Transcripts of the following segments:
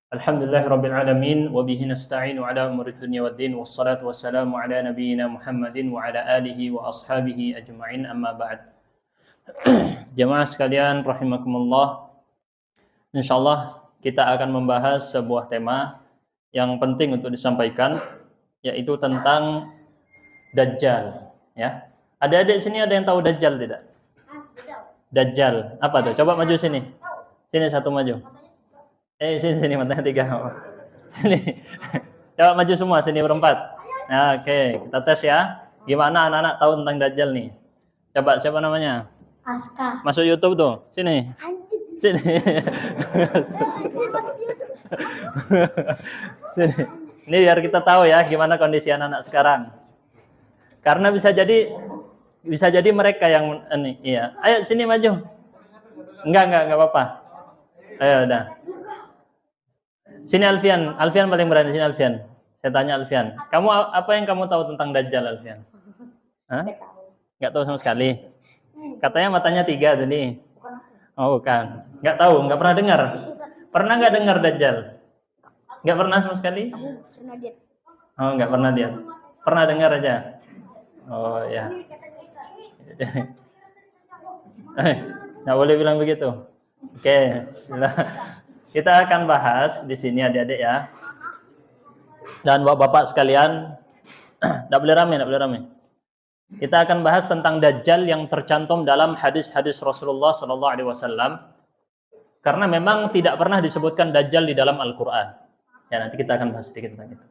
Alhamdulillahirabbil alamin wa bihi nasta'inu ala umuri dunya waddin wassalatu wassalamu ala nabiyyina Muhammadin wa ala alihi wa ashabihi ajma'in amma ba'd. Jemaah sekalian rahimakumullah. Insyaallah kita akan membahas sebuah tema yang penting untuk disampaikan, yaitu tentang Dajjal, ya. Adik-adik sini ada yang tahu Dajjal tidak? Dajjal, apa tuh? Coba maju sini. Sini satu maju. Sini matanya 3. Sini. Coba maju semua, sini berempat. Nah, oke, kita tes ya. Gimana anak-anak tahu tentang Dajjal nih? Coba, siapa namanya? Aska. Masuk YouTube tuh. Sini. Sini. Sini. Ini biar kita tahu ya gimana kondisi anak-anak sekarang. Karena bisa jadi mereka yang ini, iya. Ayo sini maju. Enggak apa-apa. Ayo udah. Sini Alfian paling berani, sini Alfian. Saya tanya Alfian, apa yang kamu tahu tentang Dajjal, Alfian? Hah? Enggak tahu sama sekali. Katanya matanya 3 tadi. Oh, bukan. Enggak tahu, enggak pernah dengar. Pernah enggak dengar Dajjal? Enggak pernah sama sekali? Oh, enggak pernah lihat. Pernah dengar aja. Oh, ya. Enggak boleh bilang begitu. Oke, bismillah. Kita akan bahas di sini adik-adik ya. Dan bapak-bapak sekalian, enggak boleh rame. Kita akan bahas tentang Dajjal yang tercantum dalam hadis-hadis Rasulullah SAW. Karena memang tidak pernah disebutkan Dajjal di dalam Al-Quran. Ya, nanti kita akan bahas sedikit tentang itu.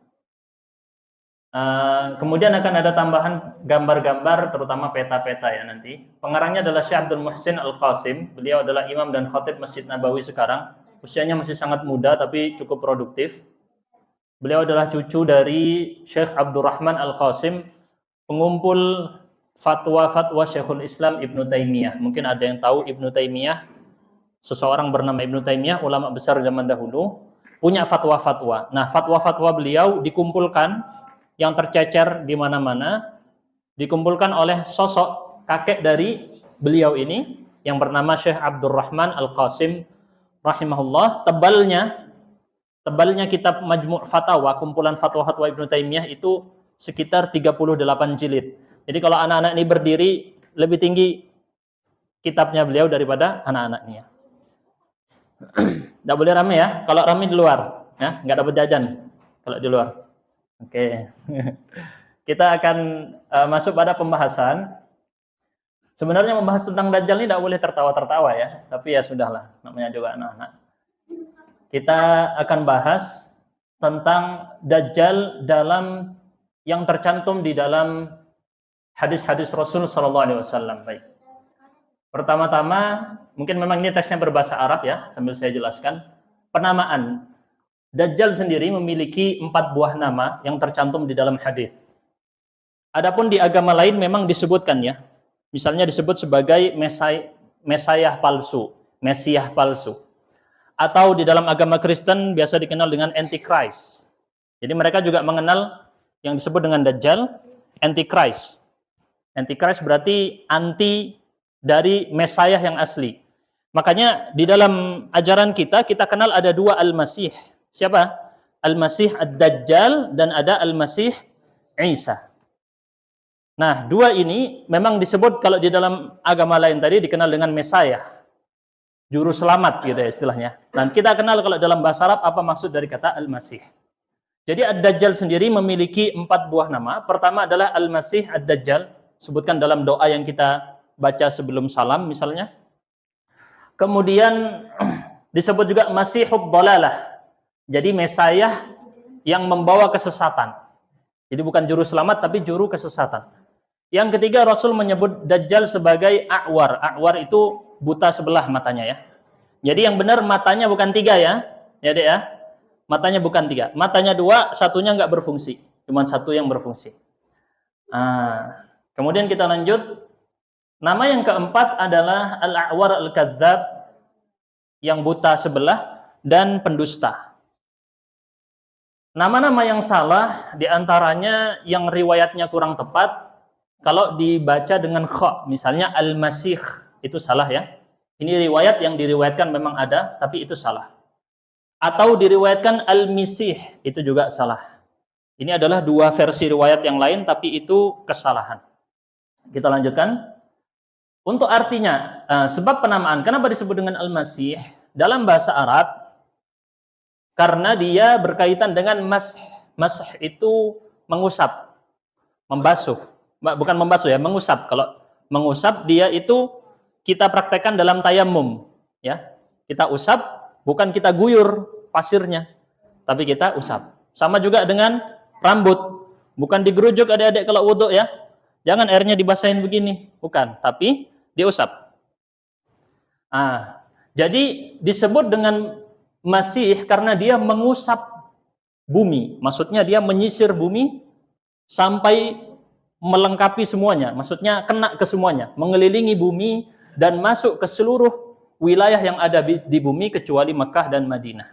Kemudian akan ada tambahan gambar-gambar, terutama peta-peta ya nanti. Pengarangnya adalah Syekh Abdul Muhsin Al-Qasim. Beliau adalah imam dan khatib Masjid Nabawi sekarang. Usianya masih sangat muda tapi cukup produktif. Beliau adalah cucu dari Syekh Abdurrahman Al-Qasim, pengumpul fatwa-fatwa Syekhul Islam Ibnu Taimiyah. Mungkin ada yang tahu Ibnu Taimiyah, seseorang bernama Ibnu Taimiyah, ulama besar zaman dahulu, punya fatwa-fatwa. Nah, fatwa-fatwa beliau dikumpulkan yang tercecer di mana-mana, dikumpulkan oleh sosok kakek dari beliau ini yang bernama Syekh Abdurrahman Al-Qasim rahimahullah. Tebalnya kitab Majmu' Fatawa, kumpulan fatwa-fatwa Ibnu Taimiyah itu sekitar 38 jilid. Jadi kalau anak-anak ini berdiri, lebih tinggi kitabnya beliau daripada anak-anaknya. Tidak boleh rame ya. Kalau rame di luar, ya, nggak dapat jajan kalau di luar. Oke. Kita akan masuk pada pembahasan. Sebenarnya membahas tentang Dajjal ini tidak boleh tertawa-tertawa ya, tapi ya sudahlah, namanya juga anak-anak. Kita akan bahas tentang Dajjal yang tercantum di dalam hadis-hadis Rasul SAW. Baik. Pertama-tama, mungkin memang ini teksnya berbahasa Arab ya, sambil saya jelaskan. Penamaan. Dajjal sendiri memiliki 4 buah nama yang tercantum di dalam hadis. Adapun di agama lain memang disebutkan ya. Misalnya disebut sebagai Mesiah palsu. Atau di dalam agama Kristen biasa dikenal dengan Antichrist. Jadi mereka juga mengenal yang disebut dengan Dajjal, Antichrist. Antichrist berarti anti dari Mesiah yang asli. Makanya di dalam ajaran kita kenal ada 2 Al-Masih. Siapa? Al-Masih Ad-Dajjal dan ada Al-Masih Isa. Nah, 2 ini memang disebut kalau di dalam agama lain tadi dikenal dengan Mesiah, juru selamat gitu ya istilahnya. Dan kita kenal kalau dalam bahasa Arab apa maksud dari kata Al-Masih. Jadi Ad-Dajjal sendiri memiliki 4 buah nama. Pertama adalah Al-Masih Ad-Dajjal, sebutkan dalam doa yang kita baca sebelum salam misalnya. Kemudian disebut juga Masihud Dhalalah. Jadi Mesiah yang membawa kesesatan. Jadi bukan juru selamat tapi juru kesesatan. Yang ketiga, Rasul menyebut Dajjal sebagai a'war. A'war itu buta sebelah matanya ya. Jadi yang benar matanya bukan 3 ya. Ya Dek ya. Matanya bukan 3. Matanya 2, satunya nggak berfungsi. Cuma 1 yang berfungsi. Kemudian kita lanjut. Nama yang keempat adalah Al-A'war Al-Kadzdzab, yang buta sebelah dan pendusta. Nama-nama yang salah diantaranya yang riwayatnya kurang tepat. Kalau dibaca dengan kha, misalnya Al-Masih, itu salah ya. Ini riwayat yang diriwayatkan memang ada, tapi itu salah. atau diriwayatkan Al-Misih, itu juga salah. Ini adalah dua versi riwayat yang lain, tapi itu kesalahan. Kita lanjutkan. Untuk artinya, sebab penamaan, kenapa disebut dengan Al-Masih? Dalam bahasa Arab, karena dia berkaitan dengan masih. Masih itu mengusap, membasuh. Bukan membasuh ya, mengusap. Kalau mengusap, dia itu kita praktekkan dalam tayamum. Ya, kita usap, bukan kita guyur pasirnya, tapi kita usap. Sama juga dengan rambut, bukan digerujuk adik-adik kalau wudhu ya. Jangan airnya dibasahin begini, bukan, tapi diusap. Jadi disebut dengan masih karena dia mengusap bumi. Maksudnya dia menyisir bumi sampai melengkapi semuanya. Maksudnya kena ke semuanya, mengelilingi bumi dan masuk ke seluruh wilayah yang ada di bumi kecuali Mekah dan Madinah.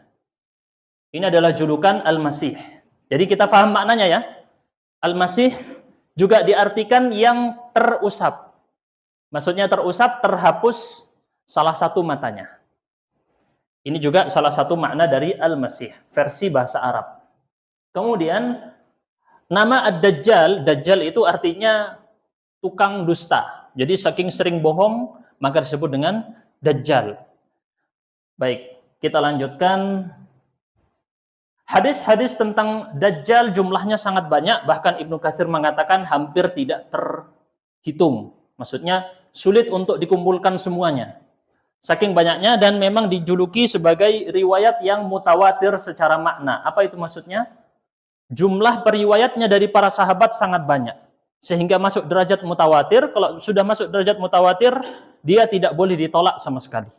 Ini adalah julukan Al-Masih. Jadi kita paham maknanya ya. Al-Masih juga diartikan yang terusap. Maksudnya terusap, terhapus salah satu matanya. Ini juga salah satu makna dari Al-Masih, versi bahasa Arab. Kemudian nama Ad-Dajjal, Dajjal itu artinya tukang dusta. Jadi saking sering bohong, maka disebut dengan Dajjal. Baik, kita lanjutkan. Hadis-hadis tentang Dajjal jumlahnya sangat banyak, bahkan Ibnu Katsir mengatakan hampir tidak terhitung. Maksudnya sulit untuk dikumpulkan semuanya. Saking banyaknya dan memang dijuluki sebagai riwayat yang mutawatir secara makna. Apa itu maksudnya? Jumlah periwayatnya dari para sahabat sangat banyak. Sehingga masuk derajat mutawatir. Kalau sudah masuk derajat mutawatir, dia tidak boleh ditolak sama sekali.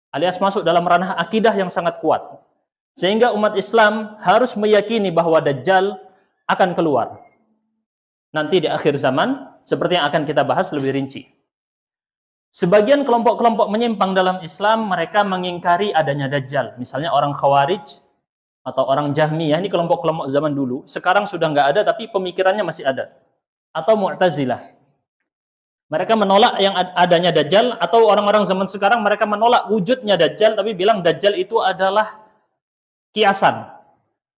Alias masuk dalam ranah akidah yang sangat kuat. Sehingga umat Islam harus meyakini bahwa Dajjal akan keluar. Nanti di akhir zaman, seperti yang akan kita bahas lebih rinci. Sebagian kelompok-kelompok menyimpang dalam Islam, mereka mengingkari adanya Dajjal. Misalnya orang Khawarij atau orang Jahmiyah, ini kelompok-kelompok zaman dulu. Sekarang sudah nggak ada, tapi pemikirannya masih ada. Atau Mu'tazilah. Mereka menolak yang adanya Dajjal, atau orang-orang zaman sekarang mereka menolak wujudnya Dajjal, tapi bilang Dajjal itu adalah kiasan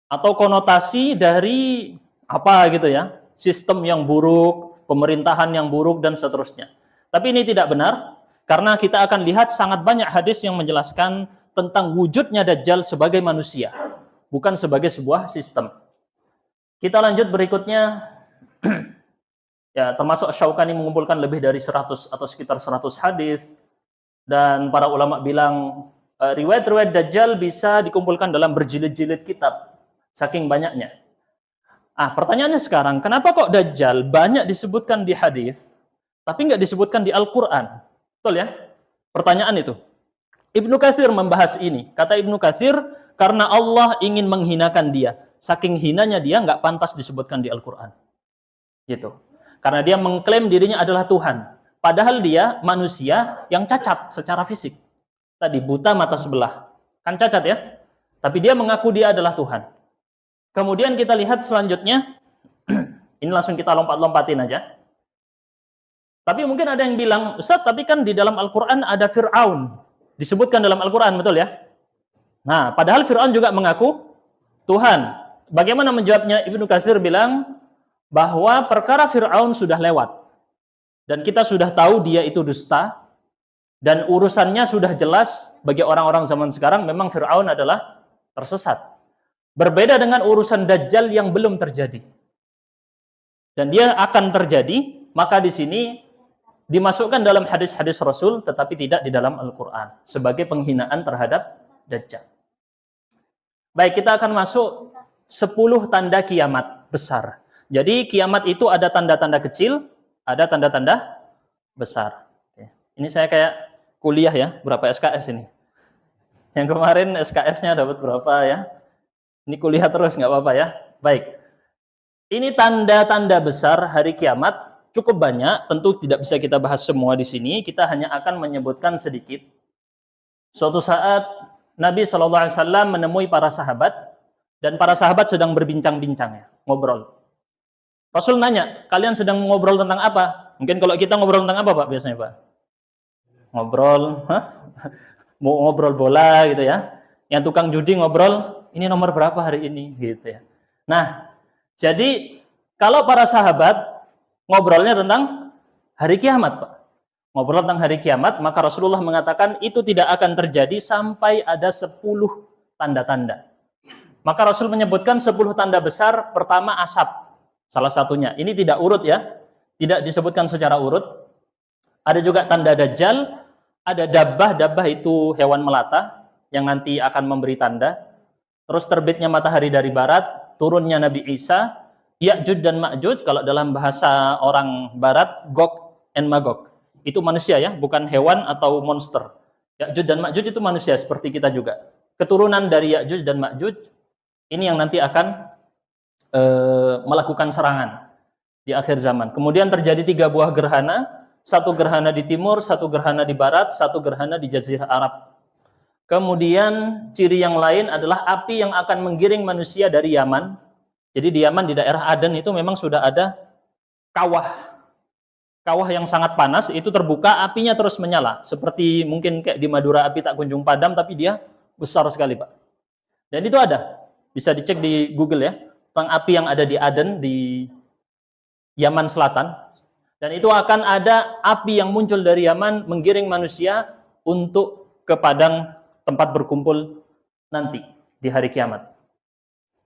atau konotasi dari apa gitu ya, sistem yang buruk, pemerintahan yang buruk dan seterusnya. Tapi ini tidak benar karena kita akan lihat sangat banyak hadis yang menjelaskan tentang wujudnya Dajjal sebagai manusia, bukan sebagai sebuah sistem. Kita lanjut berikutnya. Ya, termasuk Syaukani mengumpulkan lebih dari 100 atau sekitar 100 hadis, dan para ulama bilang riwayat-riwayat Dajjal bisa dikumpulkan dalam berjilid-jilid kitab, saking banyaknya. Pertanyaannya sekarang, kenapa kok Dajjal banyak disebutkan di hadis, tapi nggak disebutkan di Al-Quran? Betul ya? Pertanyaan itu. Ibnu Katsir membahas ini. Kata Ibnu Katsir, karena Allah ingin menghinakan dia. Saking hinanya dia nggak pantas disebutkan di Al-Quran. Gitu. Karena dia mengklaim dirinya adalah Tuhan. Padahal dia manusia yang cacat secara fisik. Tadi buta mata sebelah, kan cacat ya, tapi dia mengaku dia adalah Tuhan. Kemudian kita lihat selanjutnya, ini langsung kita lompat-lompatin aja. Tapi mungkin ada yang bilang, Ustaz, tapi kan di dalam Al-Quran ada Fir'aun, disebutkan dalam Al-Quran, betul ya? Nah, padahal Fir'aun juga mengaku Tuhan. Bagaimana menjawabnya? Ibnu Katsir bilang bahwa perkara Fir'aun sudah lewat, dan kita sudah tahu dia itu dusta, dan urusannya sudah jelas bagi orang-orang zaman sekarang. Memang Fir'aun adalah tersesat. Berbeda dengan urusan Dajjal yang belum terjadi. Dan dia akan terjadi, maka di sini dimasukkan dalam hadis-hadis Rasul, tetapi tidak di dalam Al-Quran. Sebagai penghinaan terhadap Dajjal. Baik, kita akan masuk 10 tanda kiamat besar. Jadi kiamat itu ada tanda-tanda kecil, ada tanda-tanda besar. Ini saya kayak kuliah ya, berapa SKS ini? Yang kemarin SKS-nya dapat berapa ya? Ini kuliah terus, nggak apa-apa ya. Baik. Ini tanda-tanda besar hari kiamat, cukup banyak, tentu tidak bisa kita bahas semua di sini, kita hanya akan menyebutkan sedikit. Suatu saat Nabi SAW menemui para sahabat, dan para sahabat sedang berbincang-bincang ya, ngobrol. Rasul nanya, kalian sedang ngobrol tentang apa? Mungkin kalau kita ngobrol tentang apa Pak biasanya Pak? Ngobrol, mau ngobrol bola gitu ya. Yang tukang judi ngobrol, ini nomor berapa hari ini gitu ya. Nah, jadi kalau para sahabat ngobrolnya tentang hari kiamat, Pak. Ngobrol tentang hari kiamat, maka Rasulullah mengatakan itu tidak akan terjadi sampai ada 10 tanda-tanda. Maka Rasul menyebutkan 10 tanda besar. Pertama asap, salah satunya. Ini tidak urut ya, tidak disebutkan secara urut. Ada juga tanda Dajjal, ada dabbah. Dabbah itu hewan melata yang nanti akan memberi tanda. Terus terbitnya matahari dari barat, turunnya Nabi Isa, Ya'juj dan Ma'juj, kalau dalam bahasa orang barat, Gog and Magog. Itu manusia ya, bukan hewan atau monster. Ya'juj dan Ma'juj itu manusia seperti kita juga. Keturunan dari Ya'juj dan Ma'juj ini yang nanti akan melakukan serangan di akhir zaman. Kemudian terjadi 3 buah gerhana, 1 gerhana di timur, 1 gerhana di barat, 1 gerhana di Jazirah Arab. Kemudian ciri yang lain adalah api yang akan menggiring manusia dari Yaman. Jadi di Yaman, di daerah Aden itu memang sudah ada kawah. Kawah yang sangat panas, itu terbuka, apinya terus menyala. Seperti mungkin kayak di Madura api tak kunjung padam, tapi dia besar sekali, Pak. Dan itu ada. Bisa dicek di Google ya, tentang api yang ada di Aden, di Yaman Selatan. Dan itu akan ada api yang muncul dari Yaman, menggiring manusia untuk ke padang tempat berkumpul nanti, di hari kiamat.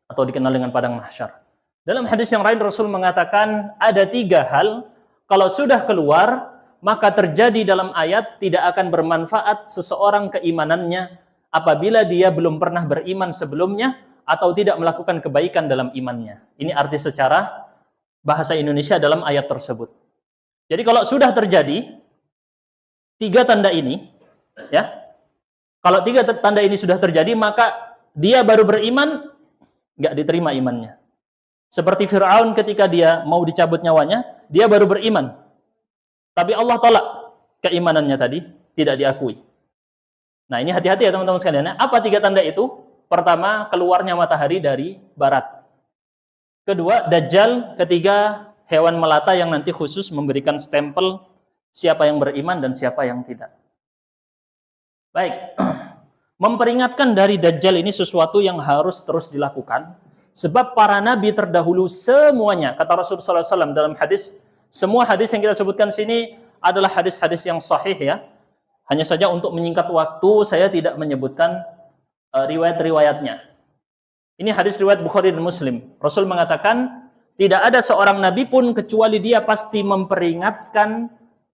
Atau dikenal dengan padang mahsyar. Dalam hadis yang lain, Rasul mengatakan, ada 3 hal, kalau sudah keluar, maka terjadi dalam ayat, tidak akan bermanfaat seseorang keimanannya, apabila dia belum pernah beriman sebelumnya, atau tidak melakukan kebaikan dalam imannya. Ini arti secara bahasa Indonesia dalam ayat tersebut. Jadi kalau sudah terjadi 3 tanda ini, ya, kalau 3 tanda ini sudah terjadi, maka dia baru beriman, nggak diterima imannya. Seperti Fir'aun ketika dia mau dicabut nyawanya, dia baru beriman. Tapi Allah tolak keimanannya tadi, tidak diakui. Nah ini hati-hati ya teman-teman sekalian. Apa 3 tanda itu? Pertama, keluarnya matahari dari barat. Kedua, Dajjal. Ketiga, hewan melata yang nanti khusus memberikan stempel siapa yang beriman dan siapa yang tidak. Baik, memperingatkan dari Dajjal ini sesuatu yang harus terus dilakukan. Sebab para nabi terdahulu semuanya, kata Rasulullah SAW dalam hadis, semua hadis yang kita sebutkan sini adalah hadis-hadis yang sahih ya. Hanya saja untuk menyingkat waktu, saya tidak menyebutkan riwayat-riwayatnya. Ini hadis riwayat Bukhari dan Muslim. Rasul mengatakan, tidak ada seorang nabi pun kecuali dia pasti memperingatkan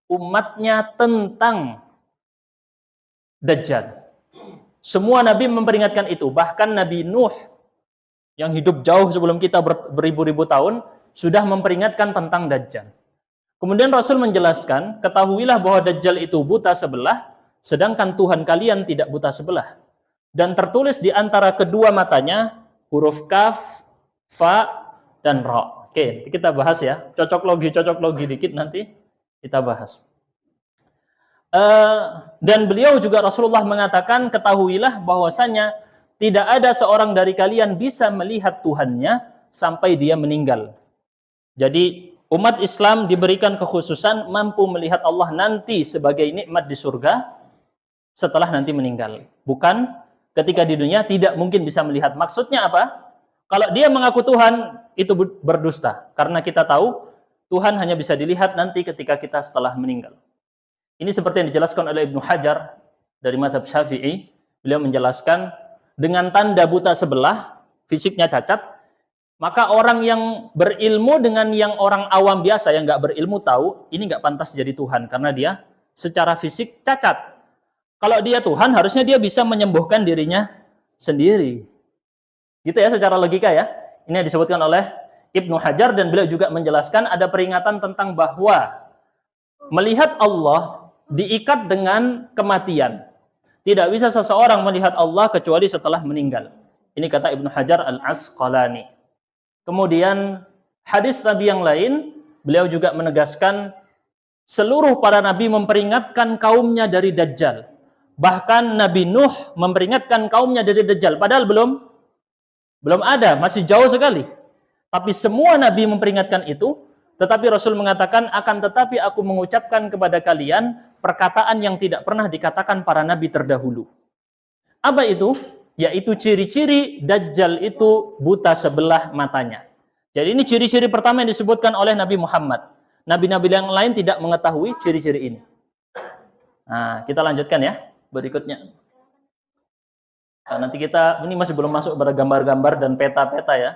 umatnya tentang Dajjal. Semua nabi memperingatkan itu. Bahkan Nabi Nuh yang hidup jauh sebelum kita beribu-ribu tahun sudah memperingatkan tentang Dajjal. Kemudian Rasul menjelaskan, ketahuilah bahwa Dajjal itu buta sebelah, sedangkan Tuhan kalian tidak buta sebelah. Dan tertulis di antara kedua matanya huruf kaf, fa, dan ra. Oke, kita bahas ya. Cocok logi dikit nanti kita bahas. Dan beliau juga Rasulullah mengatakan, ketahuilah bahwasanya tidak ada seorang dari kalian bisa melihat Tuhannya sampai dia meninggal. Jadi umat Islam diberikan kekhususan mampu melihat Allah nanti sebagai nikmat di surga setelah nanti meninggal. Bukan ketika di dunia tidak mungkin bisa melihat. Maksudnya apa? Kalau dia mengaku Tuhan, itu berdusta. Karena kita tahu, Tuhan hanya bisa dilihat nanti ketika kita setelah meninggal. Ini seperti yang dijelaskan oleh Ibnu Hajar dari mazhab Syafi'i. Beliau menjelaskan, dengan tanda buta sebelah, fisiknya cacat, maka orang yang berilmu dengan yang orang awam biasa, yang nggak berilmu tahu, ini nggak pantas jadi Tuhan. Karena dia secara fisik cacat. Kalau dia Tuhan, harusnya dia bisa menyembuhkan dirinya sendiri. Gitu ya, secara logika ya. Ini yang disebutkan oleh Ibnu Hajar, dan beliau juga menjelaskan ada peringatan tentang bahwa melihat Allah diikat dengan kematian. Tidak bisa seseorang melihat Allah kecuali setelah meninggal. Ini kata Ibnu Hajar Al-Asqalani. Kemudian hadis Nabi yang lain, beliau juga menegaskan seluruh para nabi memperingatkan kaumnya dari Dajjal. Bahkan Nabi Nuh memperingatkan kaumnya dari Dajjal. Padahal belum ada, masih jauh sekali. Tapi semua nabi memperingatkan itu, tetapi Rasul mengatakan, akan tetapi aku mengucapkan kepada kalian perkataan yang tidak pernah dikatakan para nabi terdahulu. Apa itu? yaitu ciri-ciri Dajjal itu buta sebelah matanya. Jadi ini ciri-ciri pertama yang disebutkan oleh Nabi Muhammad. Nabi-nabi yang lain tidak mengetahui ciri-ciri ini. Nah, kita lanjutkan ya, berikutnya. Nah, nanti kita, ini masih belum masuk pada gambar-gambar dan peta-peta ya.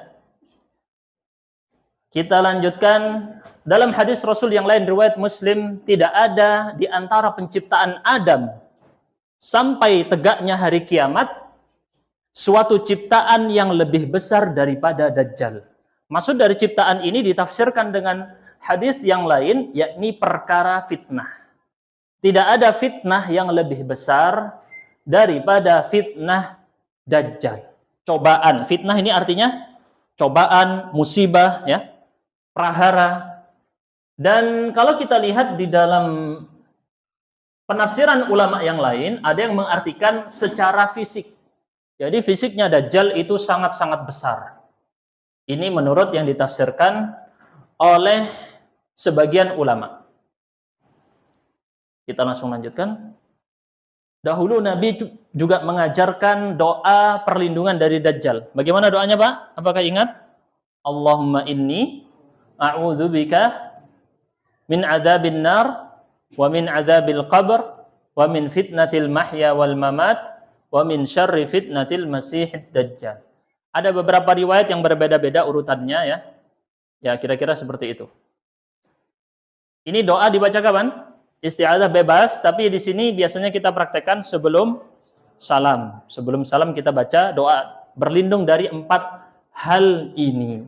Kita lanjutkan, dalam hadis Rasul yang lain riwayat Muslim, tidak ada di antara penciptaan Adam sampai tegaknya hari kiamat suatu ciptaan yang lebih besar daripada Dajjal. Maksud dari ciptaan ini ditafsirkan dengan hadis yang lain, yakni perkara fitnah. Tidak ada fitnah yang lebih besar daripada fitnah Dajjal. Cobaan. Fitnah ini artinya cobaan, musibah, ya, prahara. Dan kalau kita lihat di dalam penafsiran ulama yang lain, ada yang mengartikan secara fisik. Jadi fisiknya Dajjal itu sangat-sangat besar. Ini menurut yang ditafsirkan oleh sebagian ulama. Kita langsung lanjutkan. Dahulu Nabi juga mengajarkan doa perlindungan dari Dajjal. Bagaimana doanya, Pak? Apakah ingat? Allahumma inni a'udzubika min adzabin nar wa min adzabil qabr wa min fitnatil mahya wal mamat wa min syarri fitnatil masihid dajjal. Ada beberapa riwayat yang berbeda-beda urutannya ya. Ya, kira-kira seperti itu. Ini doa dibaca kapan? Isti'adzah bebas, tapi di sini biasanya kita praktekkan sebelum salam. Sebelum salam kita baca doa berlindung dari 4 hal ini.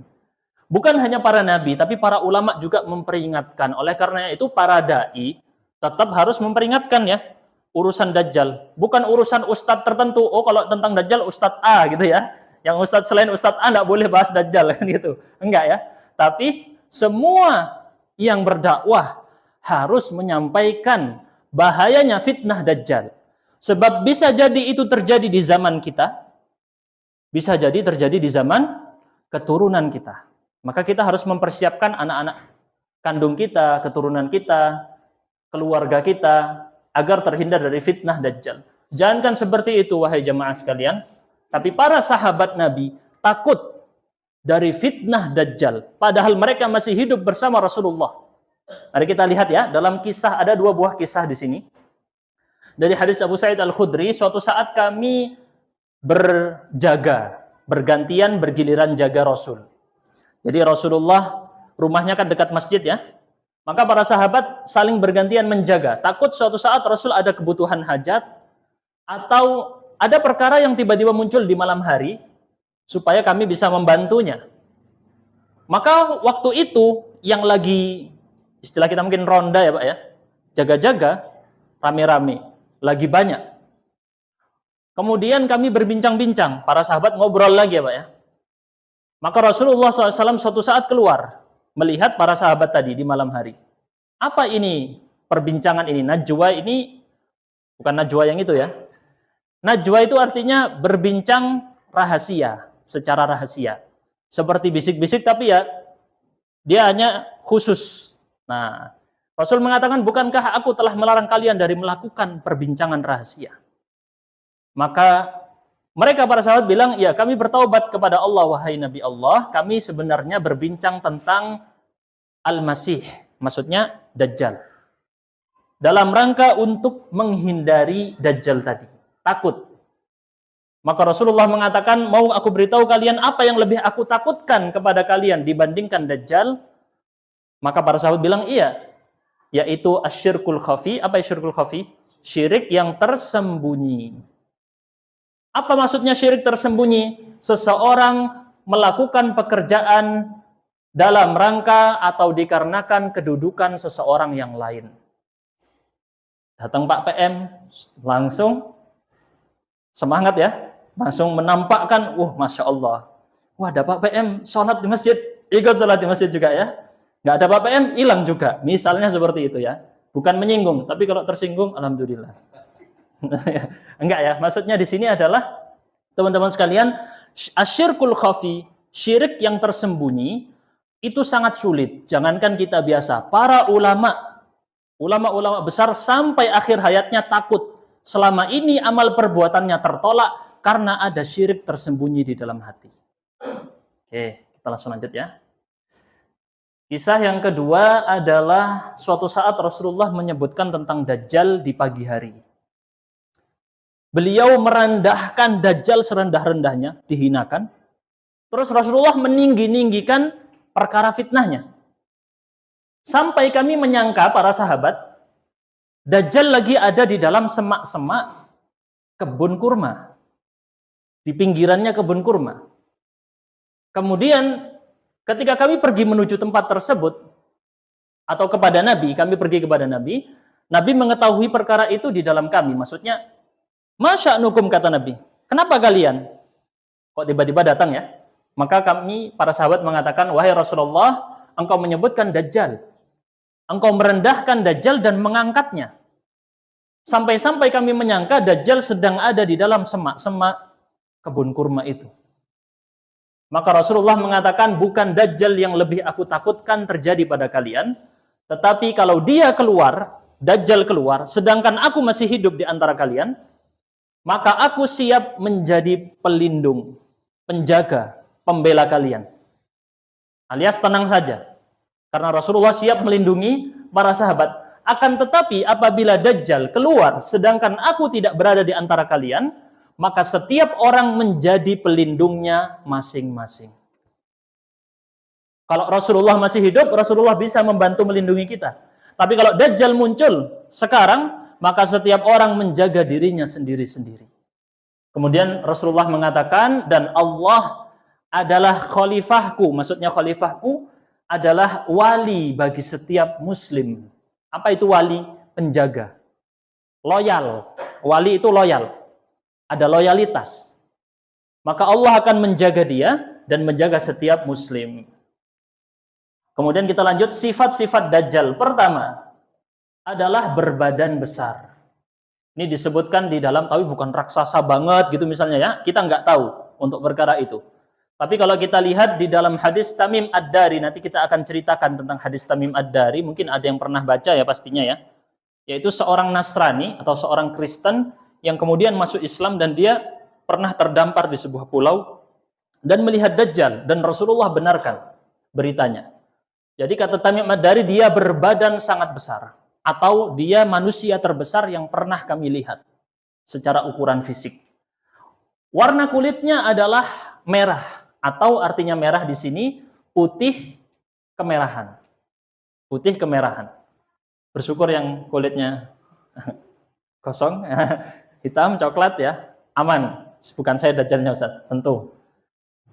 Bukan hanya para nabi, tapi para ulama juga memperingatkan. Oleh karena itu para dai tetap harus memperingatkan ya urusan Dajjal. Bukan urusan ustadz tertentu. Oh, kalau tentang Dajjal ustadz A gitu ya. Yang ustadz selain ustadz A nggak boleh bahas Dajjal kan gitu. Enggak ya. Tapi semua yang berdakwah harus menyampaikan bahayanya fitnah Dajjal. Sebab bisa jadi itu terjadi di zaman kita. Bisa jadi terjadi di zaman keturunan kita. Maka kita harus mempersiapkan anak-anak kandung kita, keturunan kita, keluarga kita, agar terhindar dari fitnah Dajjal. Jangankan seperti itu, wahai jamaah sekalian. Tapi para sahabat Nabi takut dari fitnah Dajjal. Padahal mereka masih hidup bersama Rasulullah. Mari kita lihat ya, dalam kisah, ada 2 buah kisah di sini. Dari hadis Abu Sa'id Al-Khudri, suatu saat kami berjaga, bergantian, bergiliran jaga Rasul. Jadi Rasulullah rumahnya kan dekat masjid ya. Maka para sahabat saling bergantian menjaga. Takut suatu saat Rasul ada kebutuhan hajat atau ada perkara yang tiba-tiba muncul di malam hari supaya kami bisa membantunya. Maka waktu itu yang lagi, istilah kita mungkin ronda ya Pak ya, jaga-jaga, rame-rame, lagi banyak. Kemudian kami berbincang-bincang, para sahabat ngobrol lagi ya Pak ya. Maka Rasulullah SAW suatu saat keluar, melihat para sahabat tadi di malam hari. Apa ini perbincangan ini? Najwa ini, bukan najwa yang itu ya. Najwa itu artinya berbincang rahasia, secara rahasia. Seperti bisik-bisik tapi ya, dia hanya khusus. Nah, Rasul mengatakan, bukankah aku telah melarang kalian dari melakukan perbincangan rahasia? Maka mereka para sahabat bilang, ya kami bertaubat kepada Allah, wahai Nabi Allah. Kami sebenarnya berbincang tentang Al-Masih, maksudnya Dajjal. Dalam rangka untuk menghindari Dajjal tadi, takut. Maka Rasulullah mengatakan, mau aku beritahu kalian apa yang lebih aku takutkan kepada kalian dibandingkan Dajjal? Maka para sahabat bilang, iya. Yaitu asyirkul khafi. Apa asyirkul khafi? Syirik yang tersembunyi. Apa maksudnya syirik tersembunyi? Seseorang melakukan pekerjaan dalam rangka atau dikarenakan kedudukan seseorang yang lain. Datang Pak PM, langsung semangat ya, langsung menampakkan, Masya Allah, ada Pak PM sholat di masjid, ikut sholat di masjid juga ya. Nggak ada Pak PM, hilang juga. Misalnya seperti itu ya. Bukan menyinggung, tapi kalau tersinggung, alhamdulillah. Enggak ya, maksudnya di sini adalah teman-teman sekalian, asyirkul khafi, syirik yang tersembunyi itu sangat sulit. Jangankan kita biasa, para ulama besar sampai akhir hayatnya takut selama ini amal perbuatannya tertolak, Karena ada syirik tersembunyi di dalam hati. Oke, kita langsung lanjut ya. Kisah yang kedua adalah suatu saat Rasulullah menyebutkan tentang Dajjal di pagi hari. Beliau merendahkan Dajjal serendah-rendahnya, dihinakan. Terus Rasulullah meninggi-ninggikan perkara fitnahnya. Sampai kami menyangka, para sahabat, Dajjal lagi ada di dalam semak-semak kebun kurma. Di pinggirannya kebun kurma. Kemudian ketika kami pergi menuju tempat tersebut, atau kepada Nabi, kami pergi kepada Nabi, Nabi mengetahui perkara itu di dalam kami. Maksudnya, masya'nukum, kata Nabi. Kenapa kalian? Kok tiba-tiba datang ya? Maka kami, para sahabat mengatakan, wahai Rasulullah, engkau menyebutkan Dajjal. Engkau merendahkan Dajjal dan mengangkatnya. Sampai-sampai kami menyangka Dajjal sedang ada di dalam semak-semak kebun kurma itu. Maka Rasulullah mengatakan, bukan Dajjal yang lebih aku takutkan terjadi pada kalian, tetapi kalau dia keluar, Dajjal keluar, sedangkan aku masih hidup di antara kalian, maka aku siap menjadi pelindung, penjaga, pembela kalian. Alias tenang saja. Karena Rasulullah siap melindungi para sahabat. Akan tetapi apabila Dajjal keluar, sedangkan aku tidak berada di antara kalian, maka setiap orang menjadi pelindungnya masing-masing. Kalau Rasulullah masih hidup, Rasulullah bisa membantu melindungi kita. Tapi kalau Dajjal muncul sekarang, maka setiap orang menjaga dirinya sendiri-sendiri. Kemudian Rasulullah mengatakan, dan Allah adalah khalifahku. Maksudnya khalifahku adalah wali bagi setiap muslim. Apa itu wali? Penjaga. Loyal. Wali itu loyal. Ada loyalitas. Maka Allah akan menjaga dia dan menjaga setiap muslim. Kemudian kita lanjut sifat-sifat Dajjal. Pertama adalah berbadan besar. Ini disebutkan di dalam, tapi bukan raksasa banget gitu misalnya ya. Kita nggak tahu untuk perkara itu. Tapi kalau kita lihat di dalam hadis Tamim Ad-Dari, nanti kita akan ceritakan tentang hadis Tamim Ad-Dari. Mungkin ada yang pernah baca ya pastinya ya. Yaitu seorang Nasrani atau seorang Kristen yang kemudian masuk Islam dan dia pernah terdampar di sebuah pulau dan melihat Dajjal, dan Rasulullah benarkan beritanya. Jadi kata Tamim Ad-Dari, dia berbadan sangat besar, atau dia manusia terbesar yang pernah kami lihat secara ukuran fisik. Warna kulitnya adalah merah, atau artinya merah di sini putih kemerahan. Putih kemerahan. Bersyukur yang kulitnya kosong, hitam, coklat ya, aman. Bukan saya Dajjalnya Ustaz, tentu.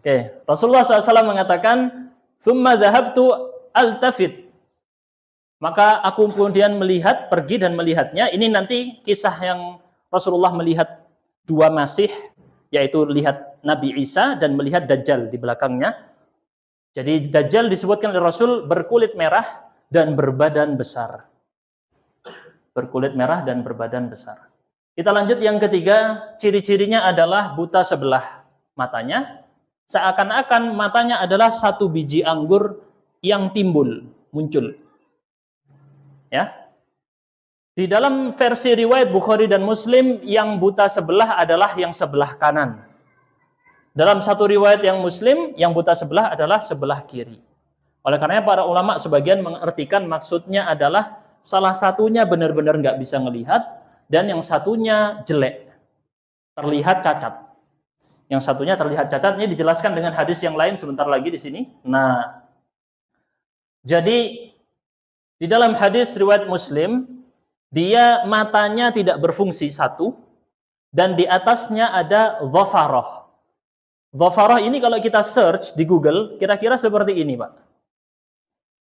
Oke, Rasulullah SAW mengatakan, "Tsumma dhahabtu altafit." Maka aku kemudian melihat, pergi dan melihatnya. Ini nanti kisah yang Rasulullah melihat dua masih, yaitu lihat Nabi Isa dan melihat Dajjal di belakangnya. Jadi Dajjal disebutkan oleh Rasul berkulit merah dan berbadan besar. Berkulit merah dan berbadan besar. Kita lanjut yang ketiga, ciri-cirinya adalah buta sebelah matanya. Seakan-akan matanya adalah satu biji anggur yang timbul, muncul. Ya. Di dalam versi riwayat Bukhari dan Muslim, yang buta sebelah adalah yang sebelah kanan. Dalam satu riwayat yang Muslim, yang buta sebelah adalah sebelah kiri. Oleh karenanya para ulama sebagian mengartikan maksudnya adalah salah satunya benar-benar nggak bisa melihat, dan yang satunya jelek, terlihat cacat. Yang satunya terlihat cacat, ini dijelaskan dengan hadis yang lain sebentar lagi di sini. Nah, jadi di dalam hadis riwayat Muslim, dia matanya tidak berfungsi satu, dan di atasnya ada dhafarah. Dhafarah ini kalau kita search di Google, kira-kira seperti ini, Pak.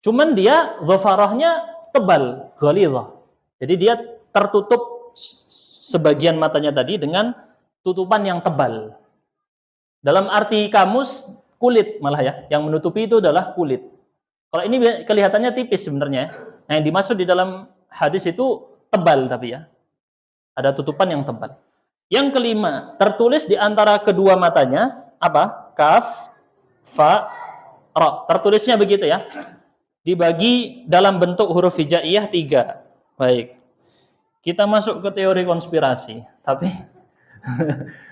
Cuman dia dhafarahnya tebal, ghalidhah. Jadi dia tertutup sebagian matanya tadi dengan tutupan yang tebal. Dalam arti kamus, kulit malah ya, yang menutupi itu adalah kulit. Kalau ini kelihatannya tipis sebenarnya. Nah, yang dimaksud di dalam hadis itu tebal tapi ya. Ada tutupan yang tebal. Yang kelima, tertulis di antara kedua matanya apa? Kaf, fa, ra. Tertulisnya begitu ya. Dibagi dalam bentuk huruf hijaiyah 3. Baik. Kita masuk ke teori konspirasi, tapi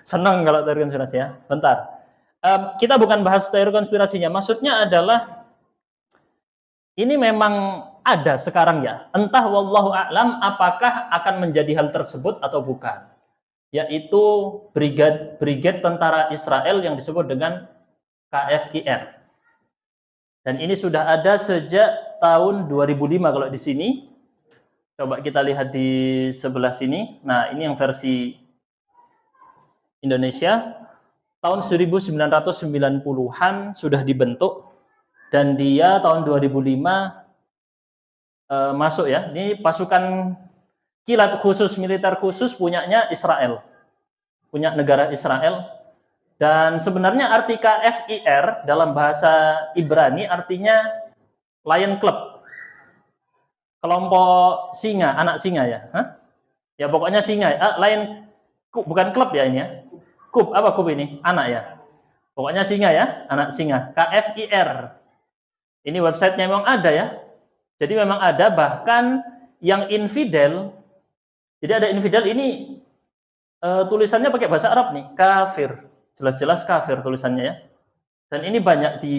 Senang kalau teori konspirasi ya. Bentar. Kita bukan bahas teori konspirasinya. Maksudnya adalah ini memang ada sekarang ya. Entah wallahu a'lam apakah akan menjadi hal tersebut atau bukan. Yaitu brigade tentara Israel yang disebut dengan KFIR. Dan ini sudah ada sejak tahun 2005 kalau di sini. Coba kita lihat di sebelah sini. Nah, ini yang versi Indonesia. Tahun 1990-an sudah dibentuk. Dan dia tahun 2005 masuk ya. Ini pasukan kilat khusus, militer khusus punyanya Israel. Punya negara Israel. Dan sebenarnya arti KFIR dalam bahasa Ibrani artinya Lion Club. Kelompok singa, anak singa ya. Hah? Ya pokoknya singa. Lion, bukan klub ya ini ya. Kub, apa kub ini? Anak ya. Pokoknya singa ya, anak singa. KFIR. Ini websitenya memang ada ya. Jadi memang ada, bahkan yang infidel, jadi ada infidel ini tulisannya pakai bahasa Arab nih, kafir. Jelas-jelas kafir tulisannya ya. Dan ini banyak di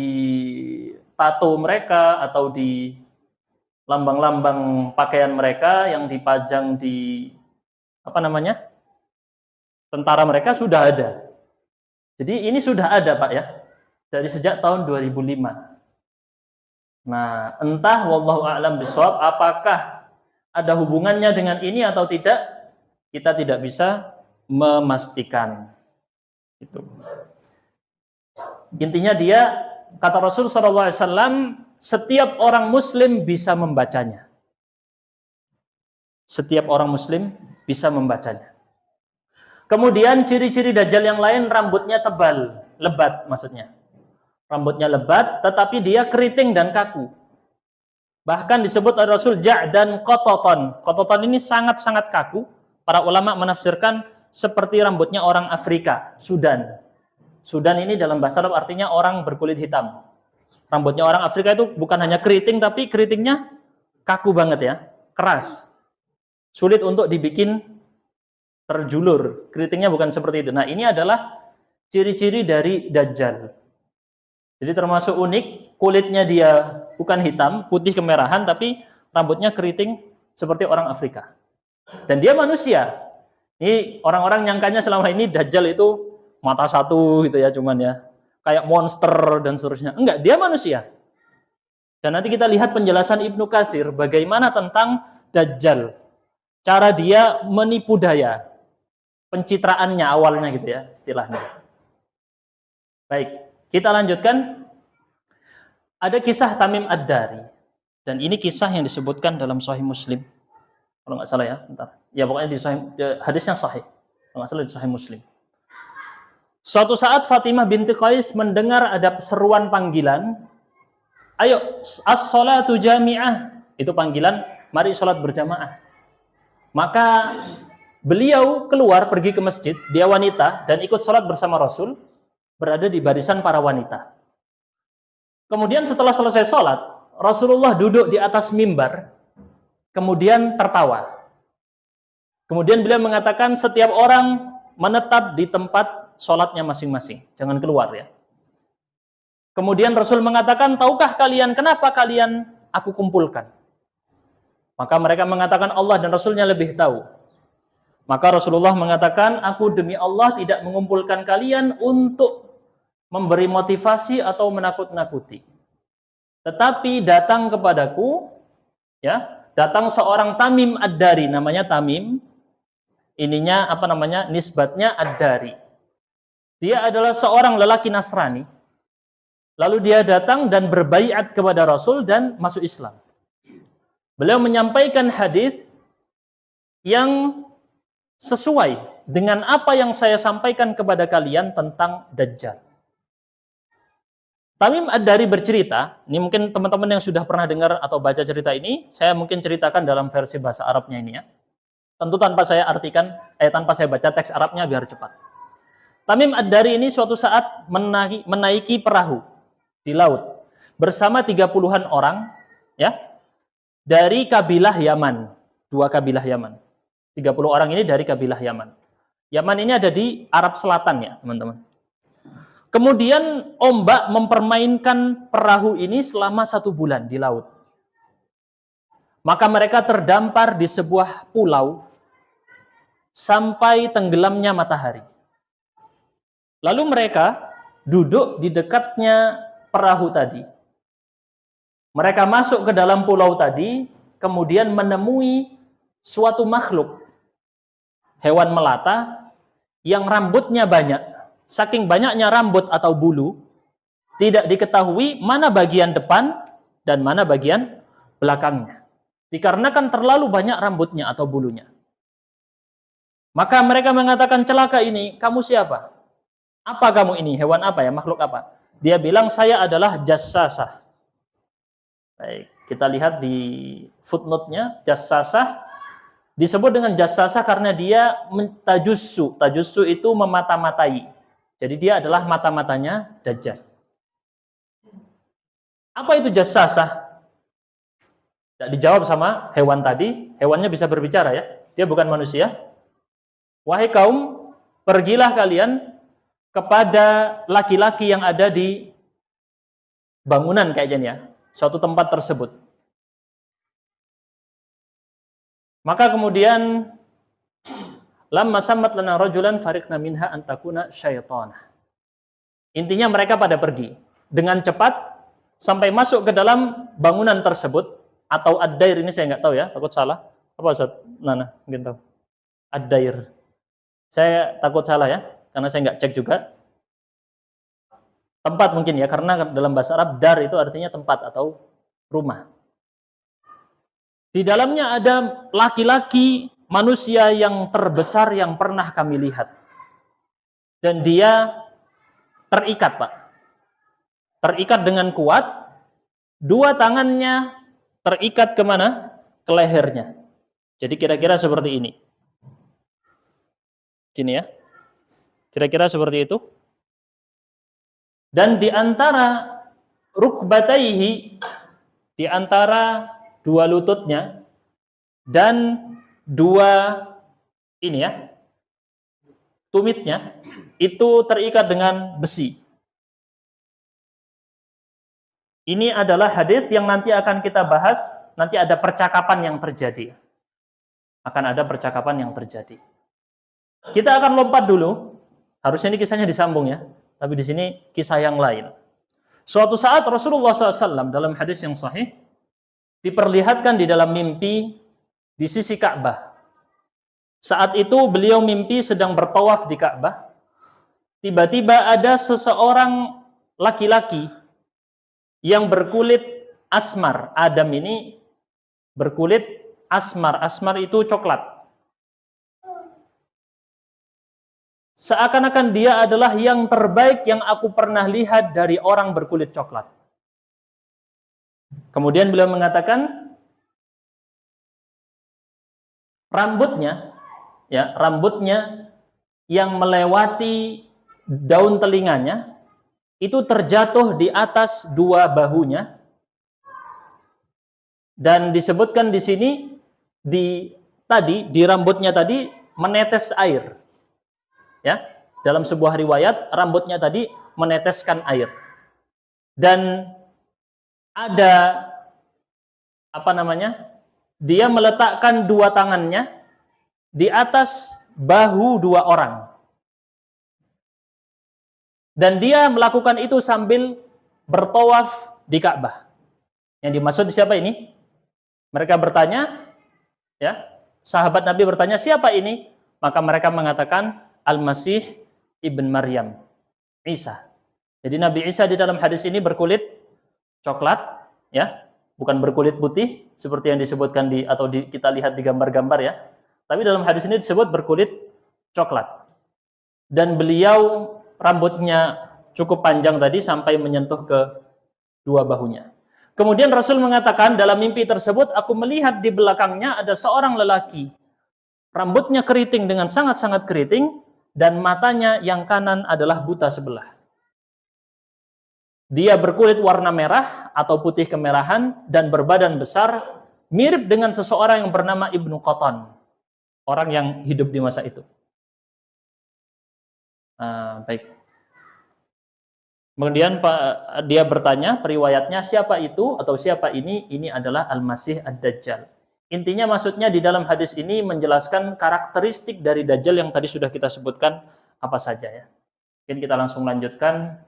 tato mereka atau di lambang-lambang pakaian mereka yang dipajang di apa namanya? Tentara mereka sudah ada. Jadi ini sudah ada Pak ya. Dari sejak tahun 2005. Nah, entah wallahu a'lam bishawab apakah ada hubungannya dengan ini atau tidak, kita tidak bisa memastikan. Itu. Intinya dia, kata Rasul SAW, setiap orang Muslim bisa membacanya. Setiap orang Muslim bisa membacanya. Kemudian ciri-ciri Dajjal yang lain, rambutnya tebal, lebat maksudnya. Rambutnya lebat, tetapi dia keriting dan kaku. Bahkan disebut oleh Rasul ja'dan qototon. Qototon ini sangat-sangat kaku. Para ulama menafsirkan seperti rambutnya orang Afrika, Sudan. Sudan ini dalam bahasa Arab artinya orang berkulit hitam. Rambutnya orang Afrika itu bukan hanya keriting, tapi keritingnya kaku banget ya, keras. Sulit untuk dibikin terjulur. Keritingnya bukan seperti itu. Nah, ini adalah ciri-ciri dari Dajjal. Jadi termasuk unik, kulitnya dia bukan hitam, putih kemerahan, tapi rambutnya keriting seperti orang Afrika. Dan dia manusia. Ini orang-orang nyangkanya selama ini Dajjal itu mata satu gitu ya, cuman ya. Kayak monster dan seterusnya. Enggak, dia manusia. Dan nanti kita lihat penjelasan Ibnu Katsir bagaimana tentang Dajjal. Cara dia menipu daya. Pencitraannya awalnya gitu ya, istilahnya. Baik. Kita lanjutkan. Ada kisah Tamim Ad-Dari. Dan ini kisah yang disebutkan dalam Sahih Muslim. Kalau nggak salah ya, bentar. Ya pokoknya di Sahih, hadisnya sahih. Kalau nggak salah di Sahih Muslim. Suatu saat Fatimah binti Qais mendengar ada seruan panggilan. Ayo, as-sholatu jami'ah. Itu panggilan, mari sholat berjamaah. Maka beliau keluar pergi ke masjid, dia wanita, dan ikut sholat bersama Rasul. Berada di barisan para wanita. Kemudian setelah selesai sholat, Rasulullah duduk di atas mimbar, kemudian tertawa. Kemudian beliau mengatakan setiap orang menetap di tempat sholatnya masing-masing, jangan keluar ya. Kemudian Rasul mengatakan, tahukah kalian kenapa kalian aku kumpulkan? Maka mereka mengatakan Allah dan Rasulnya lebih tahu. Maka Rasulullah mengatakan, aku demi Allah tidak mengumpulkan kalian untuk memberi motivasi atau menakut-nakuti. Tetapi datang kepadaku, ya, datang seorang Tamim Ad-Dari, namanya Tamim, ininya apa namanya, nisbatnya Ad-Dari. Dia adalah seorang lelaki Nasrani. Lalu dia datang dan berbaiat kepada Rasul dan masuk Islam. Beliau menyampaikan hadis yang sesuai dengan apa yang saya sampaikan kepada kalian tentang Dajjal. Tamim Ad-Dari bercerita, ini mungkin teman-teman yang sudah pernah dengar atau baca cerita ini, saya mungkin ceritakan dalam versi bahasa Arabnya ini ya. Tentu tanpa saya artikan, tanpa saya baca teks Arabnya biar cepat. Tamim Ad-Dari ini suatu saat menaiki perahu di laut bersama 30-an orang ya dari kabilah Yaman, 2 kabilah Yaman. 30 orang ini dari kabilah Yaman. Yaman ini ada di Arab Selatan ya, teman-teman. Kemudian ombak mempermainkan perahu ini selama 1 bulan di laut. Maka mereka terdampar di sebuah pulau sampai tenggelamnya matahari. Lalu mereka duduk di dekatnya perahu tadi. Mereka masuk ke dalam pulau tadi, kemudian menemui suatu makhluk, hewan melata, yang rambutnya banyak. Saking banyaknya rambut atau bulu, tidak diketahui mana bagian depan dan mana bagian belakangnya. Dikarenakan terlalu banyak rambutnya atau bulunya. Maka mereka mengatakan, celaka ini, kamu siapa? Apa kamu ini? Hewan apa ya? Makhluk apa? Dia bilang, saya adalah jassasah. Baik, kita lihat di footnote-nya, jassasah disebut dengan jassasah karena dia tajussu. Tajussu itu memata-matai. Jadi dia adalah mata-matanya Dajjal. Apa itu jassasah? Tidak dijawab sama hewan tadi. Hewannya bisa berbicara ya. Dia bukan manusia. Wahai kaum, pergilah kalian kepada laki-laki yang ada di bangunan kayaknya ya. Suatu tempat tersebut. Maka kemudian lamma sammat lana rajulan fariqna minha an takuna syaitana. Intinya mereka pada pergi dengan cepat sampai masuk ke dalam bangunan tersebut atau ad-dair, ini saya nggak tahu ya, takut salah. Apa Ustaz Nana mungkin tahu? Ad-dair. Saya takut salah ya, karena saya nggak cek juga. Tempat mungkin ya, karena dalam bahasa Arab dar itu artinya tempat atau rumah. Di dalamnya ada laki-laki manusia yang terbesar yang pernah kami lihat. Dan dia terikat, Pak. Terikat dengan kuat. 2 tangannya terikat kemana? Ke lehernya. Jadi kira-kira seperti ini. Gini ya. Kira-kira seperti itu. Dan di antara rukbataihi, di antara 2 lututnya dan 2 ini ya, tumitnya itu terikat dengan besi. Ini adalah hadis yang nanti akan kita bahas, nanti ada percakapan yang terjadi. Akan ada percakapan yang terjadi. Kita akan lompat dulu. Harusnya ini kisahnya disambung ya, tapi di sini kisah yang lain. Suatu saat Rasulullah SAW dalam hadis yang sahih diperlihatkan di dalam mimpi di sisi Ka'bah. Saat itu beliau mimpi sedang bertawaf di Ka'bah. Tiba-tiba ada seseorang laki-laki yang berkulit asmar. Adam ini berkulit asmar. Asmar itu coklat. Seakan-akan dia adalah yang terbaik yang aku pernah lihat dari orang berkulit coklat. Kemudian beliau mengatakan, rambutnya yang melewati daun telinganya itu terjatuh di atas 2 bahunya, dan disebutkan di sini di rambutnya tadi menetes air. Ya, dalam sebuah riwayat rambutnya tadi meneteskan air. Dan ada dia meletakkan 2 tangannya di atas bahu 2 orang. Dan dia melakukan itu sambil bertawaf di Ka'bah. Yang dimaksud siapa ini? Mereka bertanya, ya, sahabat Nabi bertanya, siapa ini? Maka mereka mengatakan, Al-Masih Ibn Maryam, Isa. Jadi Nabi Isa di dalam hadis ini berkulit coklat, ya, bukan berkulit putih seperti yang disebutkan kita lihat di gambar-gambar ya. Tapi dalam hadis ini disebut berkulit coklat. Dan beliau rambutnya cukup panjang tadi sampai menyentuh ke 2 bahunya. Kemudian Rasul mengatakan dalam mimpi tersebut, aku melihat di belakangnya ada seorang lelaki. Rambutnya keriting dengan sangat-sangat keriting dan matanya yang kanan adalah buta sebelah. Dia berkulit warna merah atau putih kemerahan dan berbadan besar, mirip dengan seseorang yang bernama Ibnu Qatan, orang yang hidup di masa itu. Baik. Kemudian dia bertanya, periwayatnya siapa itu atau siapa ini? Ini adalah Al-Masih Ad-Dajjal. Intinya maksudnya di dalam hadis ini menjelaskan karakteristik dari Dajjal yang tadi sudah kita sebutkan apa saja ya. Mungkin kita langsung lanjutkan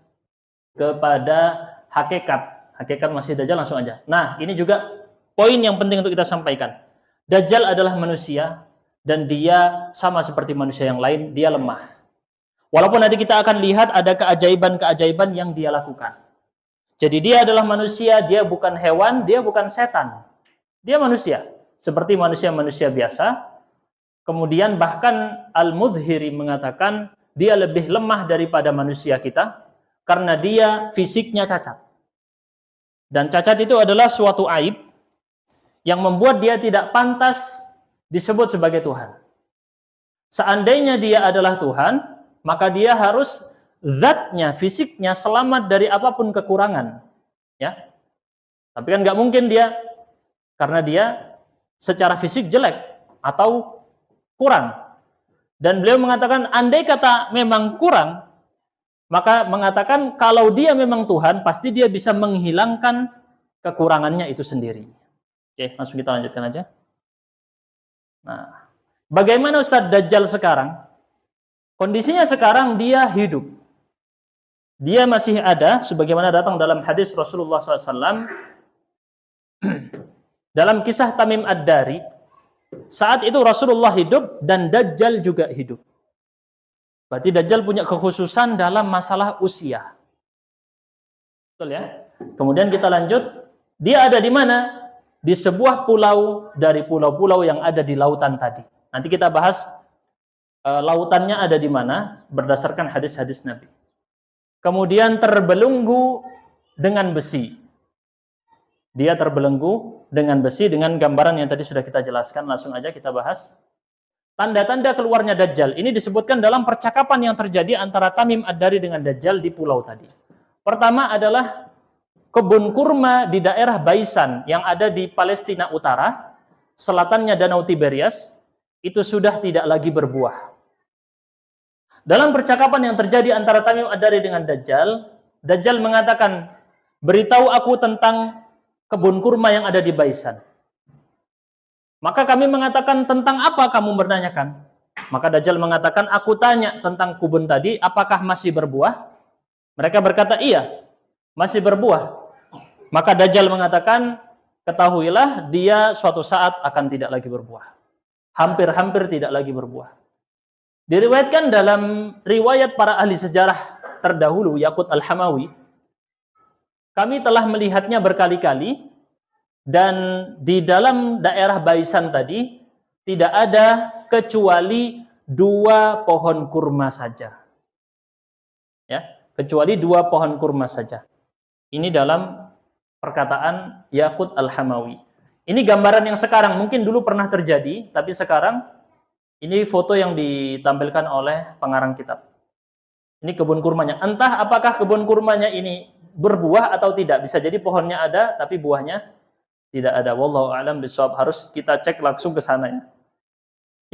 kepada hakikat. Hakikat Masih Dajjal langsung aja. Nah, ini juga poin yang penting untuk kita sampaikan. Dajjal adalah manusia dan dia sama seperti manusia yang lain, dia lemah. Walaupun nanti kita akan lihat ada keajaiban-keajaiban yang dia lakukan. Jadi dia adalah manusia, dia bukan hewan, dia bukan setan. Dia manusia, seperti manusia-manusia biasa. Kemudian bahkan Al-Mudhiri mengatakan dia lebih lemah daripada manusia kita karena dia fisiknya cacat. Dan cacat itu adalah suatu aib yang membuat dia tidak pantas disebut sebagai Tuhan. Seandainya dia adalah Tuhan, maka dia harus zatnya, fisiknya selamat dari apapun kekurangan. Ya. Tapi kan nggak mungkin dia, karena dia secara fisik jelek atau kurang. Dan beliau mengatakan, andai kata memang kurang, maka mengatakan kalau dia memang Tuhan, pasti dia bisa menghilangkan kekurangannya itu sendiri. Oke, langsung kita lanjutkan aja. Nah, bagaimana Ustadz Dajjal sekarang? Kondisinya sekarang dia hidup. Dia masih ada, sebagaimana datang dalam hadis Rasulullah SAW. Dalam kisah Tamim Ad-Dari, saat itu Rasulullah hidup dan Dajjal juga hidup. Berarti Dajjal punya kekhususan dalam masalah usia. Betul ya? Kemudian kita lanjut. Dia ada di mana? Di sebuah pulau dari pulau-pulau yang ada di lautan tadi. Nanti kita bahas lautannya ada di mana berdasarkan hadis-hadis Nabi. Kemudian terbelenggu dengan besi. Dia terbelenggu dengan besi dengan gambaran yang tadi sudah kita jelaskan. Langsung aja kita bahas. Tanda-tanda keluarnya Dajjal. Ini disebutkan dalam percakapan yang terjadi antara Tamim Ad-Dari dengan Dajjal di pulau tadi. Pertama adalah kebun kurma di daerah Baisan yang ada di Palestina Utara, selatannya Danau Tiberias, itu sudah tidak lagi berbuah. Dalam percakapan yang terjadi antara Tamim Ad-Dari dengan Dajjal, Dajjal mengatakan, beritahu aku tentang kebun kurma yang ada di Baisan. Maka kami mengatakan, tentang apa kamu menanyakan? Maka Dajjal mengatakan, aku tanya tentang kebun tadi, apakah masih berbuah? Mereka berkata, iya, masih berbuah. Maka Dajjal mengatakan, ketahuilah dia suatu saat akan tidak lagi berbuah. Hampir-hampir tidak lagi berbuah. Diriwayatkan dalam riwayat para ahli sejarah terdahulu, Yaqut Al-Hamawi, kami telah melihatnya berkali-kali, dan di dalam daerah Baisan tadi, tidak ada kecuali 2 pohon kurma saja. Ya, kecuali 2 pohon kurma saja. Ini dalam perkataan Yaqut Al-Hamawi. Ini gambaran yang sekarang, mungkin dulu pernah terjadi, tapi sekarang ini foto yang ditampilkan oleh pengarang kitab. Ini kebun kurmanya. Entah apakah kebun kurmanya ini berbuah atau tidak. Bisa jadi pohonnya ada, tapi buahnya tidak ada. Wallahu a'lam bishawab. Harus kita cek langsung ke sana ya.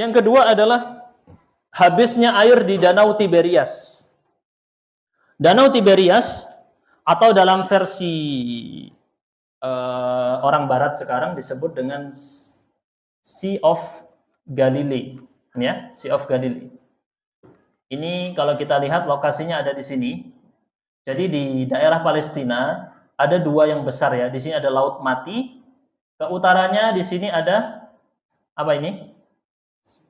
Yang kedua adalah habisnya air di Danau Tiberias. Danau Tiberias atau dalam versi orang Barat sekarang disebut dengan Sea of Galilee. Ya, Sea of Galilee. Ini kalau kita lihat lokasinya ada di sini. Jadi di daerah Palestina ada 2 yang besar ya. Di sini ada Laut Mati. Ke utaranya di sini ada apa ini?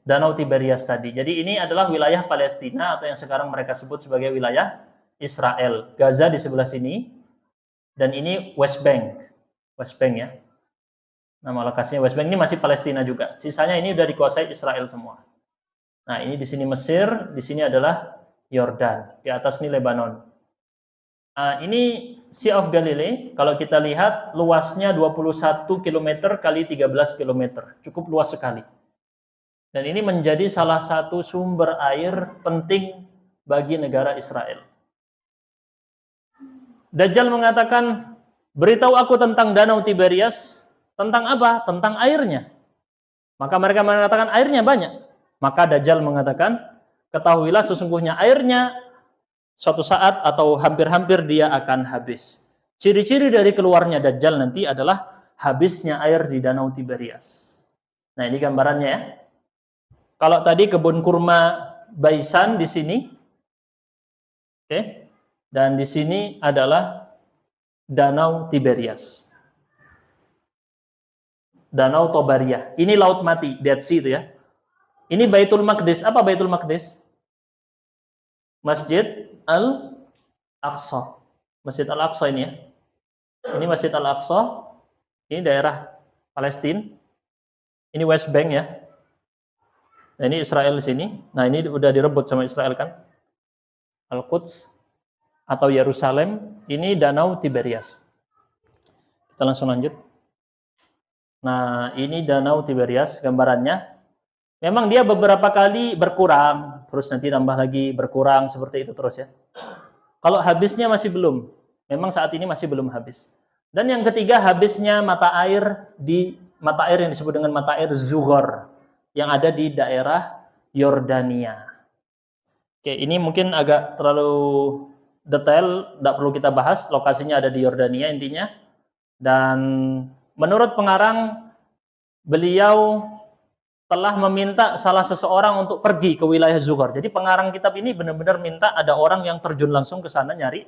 Danau Tiberias tadi. Jadi ini adalah wilayah Palestina atau yang sekarang mereka sebut sebagai wilayah Israel. Gaza di sebelah sini dan ini West Bank. West Bank ya. Nama lokasinya West Bank, ini masih Palestina juga. Sisanya ini udah dikuasai Israel semua. Nah, ini di sini Mesir, di sini adalah Yordan, di atas ini Lebanon. Ini Sea of Galilee, kalau kita lihat luasnya 21 km kali 13 km. Cukup luas sekali. Dan ini menjadi salah satu sumber air penting bagi negara Israel. Dajjal mengatakan, beritahu aku tentang Danau Tiberias. Tentang apa? Tentang airnya. Maka mereka mengatakan airnya banyak. Maka Dajjal mengatakan, ketahuilah sesungguhnya airnya suatu saat atau hampir-hampir dia akan habis. Ciri-ciri dari keluarnya Dajjal nanti adalah habisnya air di Danau Tiberias. Nah, ini gambarannya ya. Kalau tadi kebun kurma Baisan di sini, oke, dan di sini adalah Danau Tiberias. Danau Tobaria. Ini Laut Mati, Dead Sea itu ya. Ini Baitul Maqdis. Apa Baitul Maqdis? Masjid Al-Aqsa. Masjid Al-Aqsa ini ya. Ini Masjid Al-Aqsa. Ini daerah Palestina. Ini West Bank ya. Nah, ini Israel di sini. Nah, ini udah direbut sama Israel kan. Al-Quds atau Yerusalem. Ini Danau Tiberias. Kita langsung lanjut. Nah, ini Danau Tiberias gambarannya. Memang dia beberapa kali berkurang, terus nanti tambah lagi berkurang, seperti itu terus ya. Kalau habisnya masih belum. Memang saat ini masih belum habis. Dan yang ketiga, habisnya mata air yang disebut dengan mata air Zughor yang ada di daerah Yordania. Oke, ini mungkin agak terlalu detail, tidak perlu kita bahas. Lokasinya ada di Yordania intinya. Dan menurut pengarang, beliau telah meminta salah seseorang untuk pergi ke wilayah Zughor. Jadi pengarang kitab ini benar-benar minta ada orang yang terjun langsung ke sana nyari.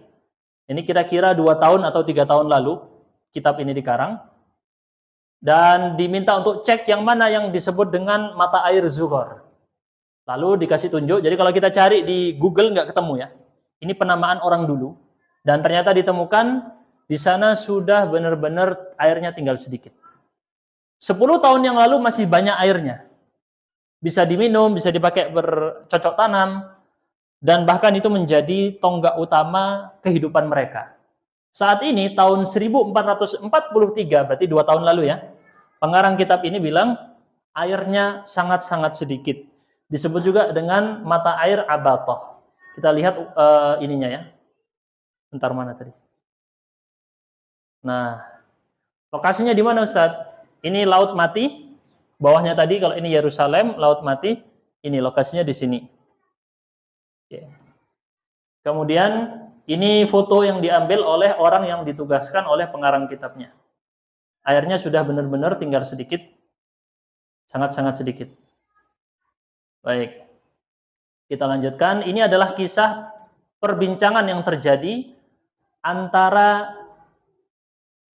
Ini kira-kira 2 tahun atau 3 tahun lalu kitab ini dikarang. Dan diminta untuk cek yang mana yang disebut dengan mata air Zughor. Lalu dikasih tunjuk. Jadi kalau kita cari di Google nggak ketemu ya. Ini penamaan orang dulu. Dan ternyata ditemukan di sana sudah benar-benar airnya tinggal sedikit. 10 tahun yang lalu masih banyak airnya. Bisa diminum, bisa dipakai bercocok tanam, dan bahkan itu menjadi tonggak utama kehidupan mereka. Saat ini, tahun 1443, berarti 2 tahun lalu ya, pengarang kitab ini bilang, airnya sangat-sangat sedikit. Disebut juga dengan mata air Abatoh. Kita lihat ininya ya. Bentar, mana tadi? Nah, lokasinya di mana Ustadz? Ini Laut Mati. Bawahnya tadi kalau ini Yerusalem, Laut Mati, ini lokasinya di sini. Oke. Kemudian ini foto yang diambil oleh orang yang ditugaskan oleh pengarang kitabnya. Airnya sudah benar-benar tinggal sedikit, sangat-sangat sedikit. Baik, kita lanjutkan. Ini adalah kisah perbincangan yang terjadi antara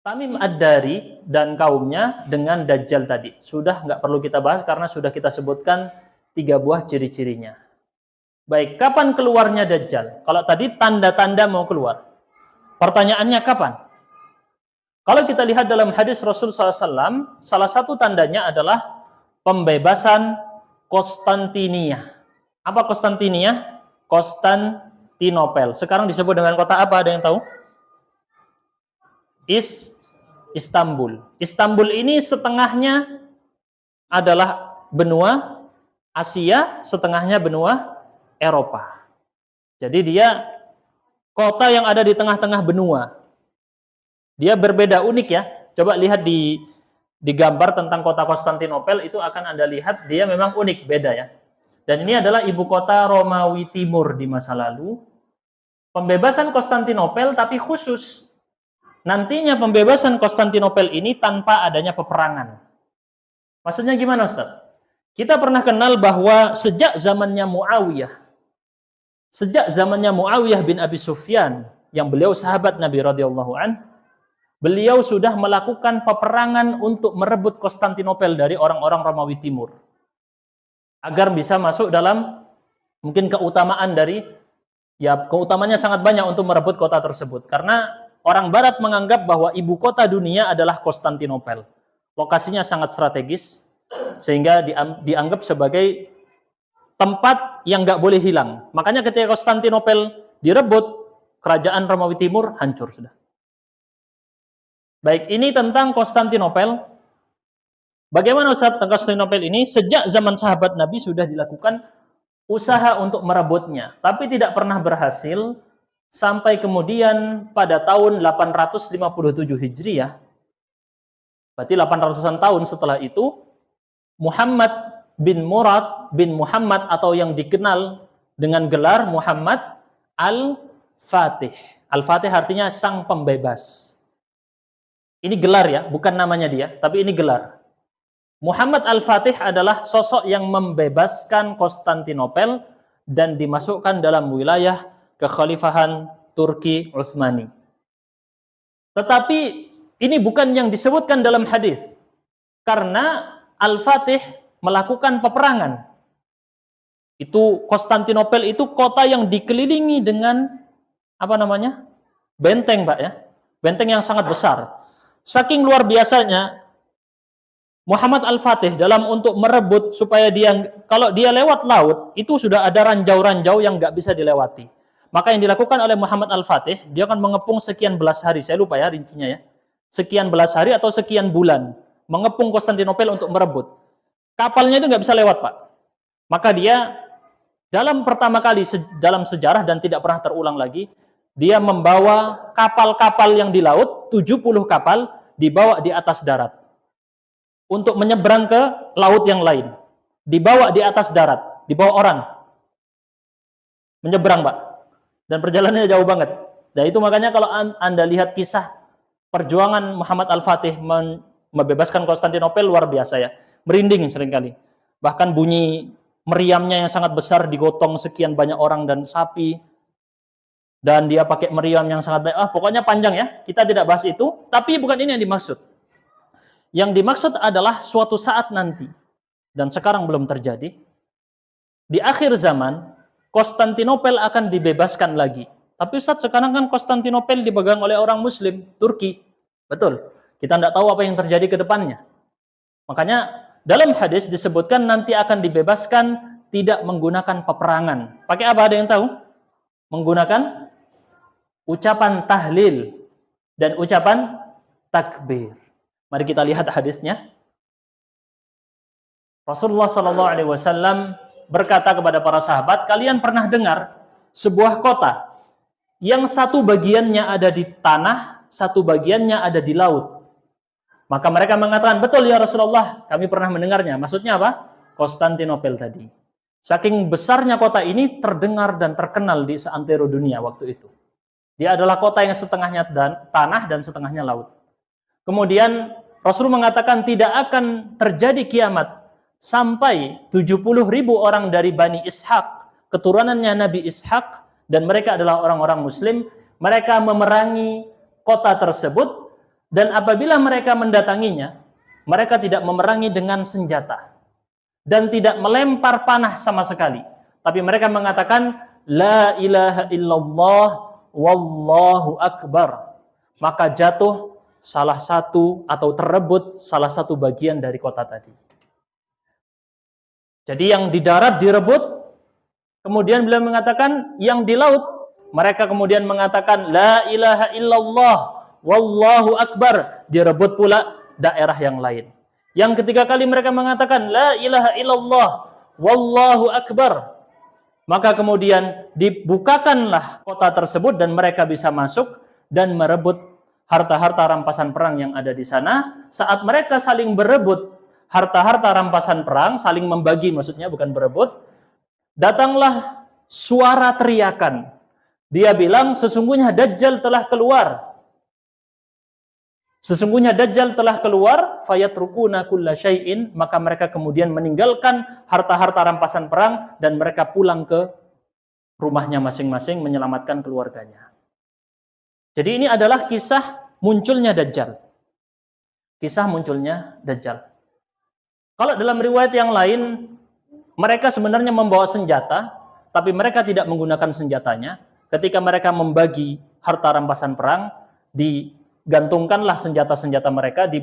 Tamim Ad-Dari dan kaumnya dengan Dajjal tadi. Sudah nggak perlu kita bahas karena sudah kita sebutkan 3 buah ciri-cirinya. Baik, kapan keluarnya Dajjal? Kalau tadi tanda-tanda mau keluar. Pertanyaannya kapan? Kalau kita lihat dalam hadis Rasul SAW, salah satu tandanya adalah pembebasan Konstantinia. Apa Konstantinia? Konstantinopel. Sekarang disebut dengan kota apa? Ada yang tahu? Istanbul. Istanbul ini setengahnya adalah benua Asia, setengahnya benua Eropa. Jadi dia kota yang ada di tengah-tengah benua. Dia berbeda, unik ya. Coba lihat di gambar tentang kota Konstantinopel, itu akan Anda lihat dia memang unik, beda ya. Dan ini adalah ibu kota Romawi Timur di masa lalu. Pembebasan Konstantinopel tapi khusus. Nantinya pembebasan Konstantinopel ini tanpa adanya peperangan. Maksudnya gimana Ustaz? Kita pernah kenal bahwa sejak zamannya Muawiyah bin Abi Sufyan, yang beliau sahabat Nabi radhiyallahu an, beliau sudah melakukan peperangan untuk merebut Konstantinopel dari orang-orang Romawi Timur. Agar bisa masuk dalam mungkin keutamaan dari, ya keutamanya sangat banyak untuk merebut kota tersebut. Karena orang Barat menganggap bahwa ibu kota dunia adalah Konstantinopel. Lokasinya sangat strategis, sehingga dianggap sebagai tempat yang nggak boleh hilang. Makanya ketika Konstantinopel direbut, kerajaan Romawi Timur hancur sudah. Baik, ini tentang Konstantinopel. Bagaimana Ustaz tentang Konstantinopel ini? Sejak zaman sahabat Nabi sudah dilakukan usaha untuk merebutnya, tapi tidak pernah berhasil. Sampai kemudian pada tahun 857 Hijriah, berarti 800-an tahun setelah itu, Muhammad bin Murad bin Muhammad atau yang dikenal dengan gelar Muhammad Al-Fatih. Al-Fatih artinya sang pembebas. Ini gelar ya, bukan namanya dia, tapi ini gelar. Muhammad Al-Fatih adalah sosok yang membebaskan Konstantinopel dan dimasukkan dalam wilayah kekhalifahan Turki Utsmani. Tetapi ini bukan yang disebutkan dalam hadis. Karena Al-Fatih melakukan peperangan. Itu Konstantinopel itu kota yang dikelilingi dengan benteng, Pak ya. Benteng yang sangat besar. Saking luar biasanya Muhammad Al-Fatih dalam untuk merebut supaya kalau dia lewat laut itu sudah ada ranjau-ranjau yang nggak bisa dilewati. Maka yang dilakukan oleh Muhammad Al-Fatih, dia akan mengepung sekian belas hari, saya lupa ya rincinya ya. Sekian belas hari atau sekian bulan mengepung Konstantinopel untuk merebut. Kapalnya itu nggak bisa lewat, Pak. Maka dia dalam pertama kali dalam sejarah dan tidak pernah terulang lagi, dia membawa kapal-kapal yang di laut, 70 kapal dibawa di atas darat. Untuk menyeberang ke laut yang lain. Dibawa di atas darat, dibawa orang. Menyeberang, Pak. Dan perjalanannya jauh banget. Dan itu makanya kalau Anda lihat kisah perjuangan Muhammad Al-Fatih membebaskan Konstantinopel luar biasa ya. Merinding seringkali. Bahkan bunyi meriamnya yang sangat besar digotong sekian banyak orang dan sapi. Dan dia pakai meriam yang sangat baik. Pokoknya panjang ya. Kita tidak bahas itu. Tapi bukan ini yang dimaksud. Yang dimaksud adalah suatu saat nanti. Dan sekarang belum terjadi. Di akhir zaman, Konstantinopel akan dibebaskan lagi. Tapi Ustaz, sekarang kan Konstantinopel dipegang oleh orang Muslim, Turki. Betul. Kita tidak tahu apa yang terjadi ke depannya. Makanya dalam hadis disebutkan nanti akan dibebaskan tidak menggunakan peperangan. Pakai apa? Ada yang tahu? Menggunakan ucapan tahlil dan ucapan takbir. Mari kita lihat hadisnya. Rasulullah SAW berkata kepada para sahabat, kalian pernah dengar sebuah kota yang satu bagiannya ada di tanah, satu bagiannya ada di laut. Maka mereka mengatakan, betul ya Rasulullah, kami pernah mendengarnya. Maksudnya apa? Konstantinopel tadi. Saking besarnya kota ini terdengar dan terkenal di seantero dunia waktu itu. Dia adalah kota yang setengahnya tanah dan setengahnya laut. Kemudian Rasul mengatakan tidak akan terjadi kiamat sampai 70.000 orang dari Bani Ishaq, keturunannya Nabi Ishaq, dan mereka adalah orang-orang Muslim. Mereka memerangi kota tersebut. Dan apabila mereka mendatanginya, mereka tidak memerangi dengan senjata dan tidak melempar panah sama sekali. Tapi mereka mengatakan la ilaha illallah wallahu akbar. Maka jatuh salah satu atau terebut salah satu bagian dari kota tadi. Jadi yang di darat direbut, kemudian beliau mengatakan yang di laut, mereka kemudian mengatakan la ilaha illallah wallahu akbar, direbut pula daerah yang lain. Yang ketiga kali mereka mengatakan la ilaha illallah wallahu akbar, maka kemudian dibukakanlah kota tersebut dan mereka bisa masuk dan merebut harta-harta rampasan perang yang ada di sana. Saat mereka saling berebut harta-harta rampasan perang, saling membagi maksudnya, bukan berebut, datanglah suara teriakan. Dia bilang sesungguhnya Dajjal telah keluar. Sesungguhnya Dajjal telah keluar, fayatrukuna kulla syai'in, maka mereka kemudian meninggalkan harta-harta rampasan perang dan mereka pulang ke rumahnya masing-masing menyelamatkan keluarganya. Jadi ini adalah kisah munculnya Dajjal. Kisah munculnya Dajjal. Kalau dalam riwayat yang lain, mereka sebenarnya membawa senjata, tapi mereka tidak menggunakan senjatanya. Ketika mereka membagi harta rampasan perang, digantungkanlah senjata-senjata mereka di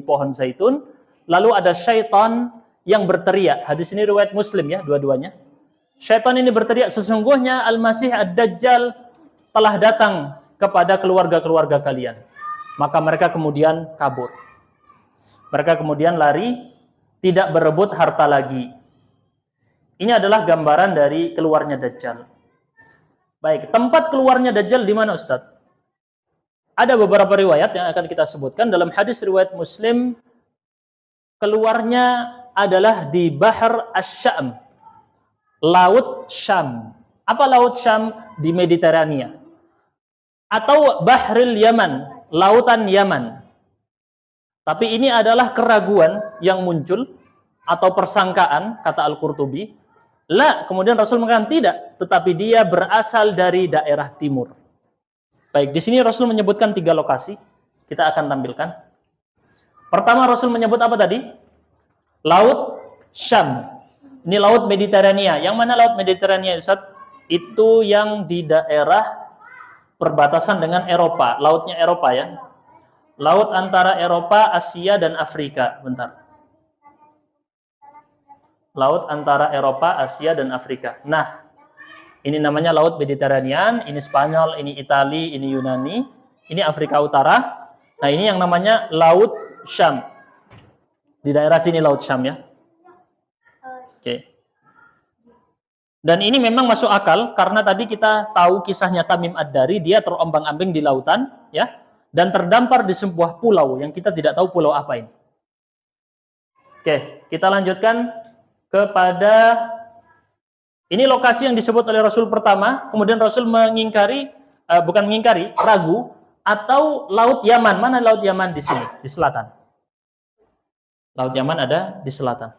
pohon zaitun. Lalu ada syaitan yang berteriak. Hadis ini riwayat Muslim ya, dua-duanya. Syaitan ini berteriak, sesungguhnya Al-Masih Ad-Dajjal telah datang kepada keluarga-keluarga kalian. Maka mereka kemudian kabur. Mereka kemudian lari, tidak berebut harta lagi. Ini adalah gambaran dari keluarnya Dajjal. Baik, tempat keluarnya Dajjal di mana Ustaz? Ada beberapa riwayat yang akan kita sebutkan. Dalam hadis riwayat Muslim, keluarnya adalah di Bahar Asy-Syam. Laut Syam. Apa Laut Syam? Di Mediterania. Atau Bahril Yaman, lautan Yaman. Tapi ini adalah keraguan yang muncul atau persangkaan, kata Al-Qurtubi. Kemudian Rasul mengatakan tidak, tetapi dia berasal dari daerah timur. Baik, di sini Rasul menyebutkan 3 lokasi. Kita akan tampilkan. Pertama Rasul menyebut apa tadi? Laut Syam. Ini laut Mediterania. Yang mana laut Mediterania, Ustaz? Itu yang di daerah perbatasan dengan Eropa, lautnya Eropa ya. Laut antara Eropa, Asia, dan Afrika. Bentar. Laut antara Eropa, Asia, dan Afrika. Nah, ini namanya Laut Mediterranean, ini Spanyol, ini Itali, ini Yunani, ini Afrika Utara. Nah, ini yang namanya Laut Syam. Di daerah sini Laut Syam ya. Oke. Dan ini memang masuk akal karena tadi kita tahu kisahnya Tamim Ad-Dari, dia terombang-ambing di lautan ya, dan terdampar di sebuah pulau yang kita tidak tahu pulau apa ini. Oke, kita lanjutkan kepada ini lokasi yang disebut oleh Rasul pertama, kemudian Rasul ragu, atau Laut Yaman. Mana Laut Yaman di sini? Di selatan. Laut Yaman ada di selatan.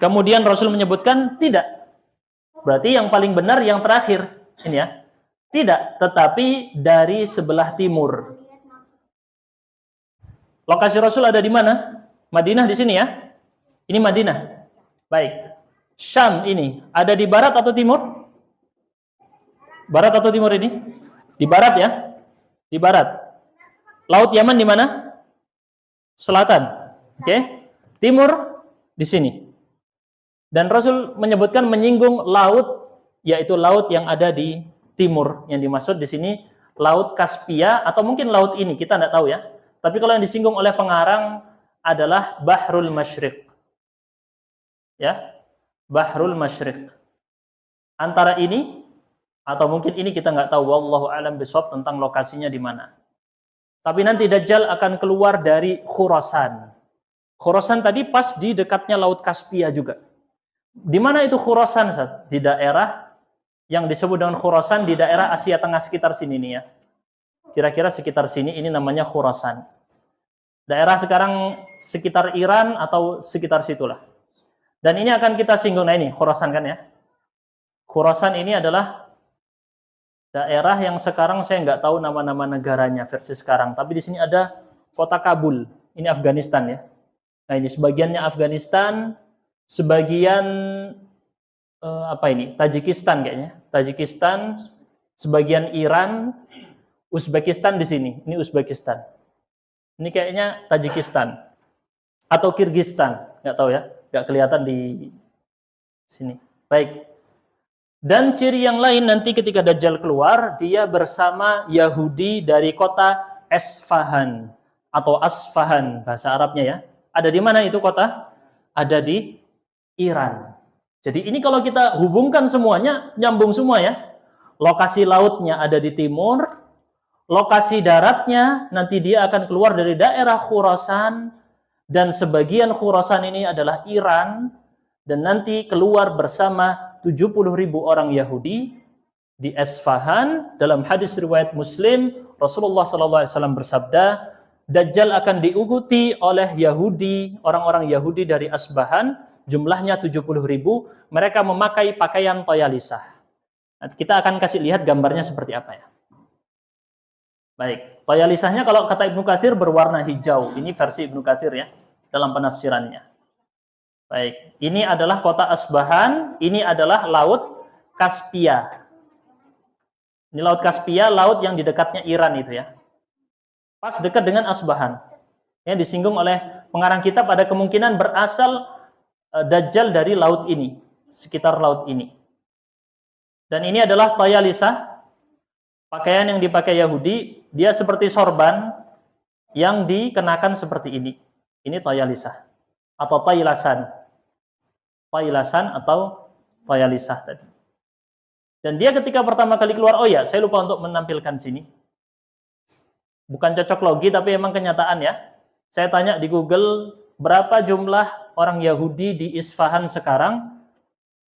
Kemudian Rasul menyebutkan tidak. Berarti yang paling benar yang terakhir. Ini ya. Tidak, tetapi dari sebelah timur. Lokasi Rasul ada di mana? Madinah di sini ya. Ini Madinah. Baik. Syam ini ada di barat atau timur? Barat atau timur ini? Di barat ya. Di barat. Laut Yaman di mana? Selatan. Oke. Timur di sini. Dan Rasul menyebutkan menyinggung laut, yaitu laut yang ada di timur. Yang dimaksud di sini Laut Kaspia atau mungkin laut ini, kita tidak tahu ya. Tapi kalau yang disinggung oleh pengarang adalah Bahrul Masyriq. Ya, Bahrul Masyriq. Antara ini atau mungkin ini kita nggak tahu. Wallahu a'lam bishawab tentang lokasinya di mana. Tapi nanti Dajjal akan keluar dari Khurasan. Khurasan tadi pas di dekatnya Laut Kaspia juga. Di mana itu Khurasan, Ustaz? Di daerah yang disebut dengan Khurasan, di daerah Asia Tengah sekitar sini nih ya. Kira-kira sekitar sini, ini namanya Khurasan. Daerah sekarang sekitar Iran atau sekitar situlah. Dan ini akan kita singgung, nah ini Khurasan kan ya. Khurasan ini adalah daerah yang sekarang saya nggak tahu nama-nama negaranya versi sekarang. Tapi di sini ada kota Kabul, ini Afghanistan ya. Nah ini sebagiannya Afghanistan, sebagian Tajikistan kayaknya. Tajikistan, sebagian Iran, Uzbekistan di sini. Ini Uzbekistan. Ini kayaknya Tajikistan atau Kirgistan, nggak tahu ya, nggak kelihatan di sini. Baik. Dan ciri yang lain nanti ketika Dajjal keluar, dia bersama Yahudi dari kota Esfahan atau Asfahan bahasa Arabnya ya. Ada di mana itu kota? Ada di Iran. Jadi ini kalau kita hubungkan semuanya, nyambung semua ya. Lokasi lautnya ada di timur, lokasi daratnya nanti dia akan keluar dari daerah Khurasan, dan sebagian Khurasan ini adalah Iran, dan nanti keluar bersama 70.000 orang Yahudi di Esfahan. Dalam hadis riwayat Muslim, Rasulullah SAW bersabda, Dajjal akan diikuti oleh Yahudi, orang-orang Yahudi dari Asbahan, jumlahnya 70.000, mereka memakai pakaian toyalisah. Nanti kita akan kasih lihat gambarnya seperti apa ya. Baik, toyalisahnya kalau kata Ibnu Katsir berwarna hijau. Ini versi Ibnu Katsir ya, dalam penafsirannya. Baik, ini adalah kota Asbahan, ini adalah Laut Kaspia. Ini Laut Kaspia, laut yang di dekatnya Iran itu ya. Pas dekat dengan Asbahan. Yang disinggung oleh pengarang kitab ada kemungkinan berasal Dajjal dari laut ini, sekitar laut ini. Dan ini adalah toyalisah, pakaian yang dipakai Yahudi, dia seperti sorban yang dikenakan seperti ini. Ini toyalisah atau toylasan. Toylasan atau toyalisah tadi. Dan dia ketika pertama kali keluar, oh ya, saya lupa untuk menampilkan sini. Bukan cocok logi, tapi memang kenyataan ya. Saya tanya di Google, berapa jumlah orang Yahudi di Isfahan sekarang?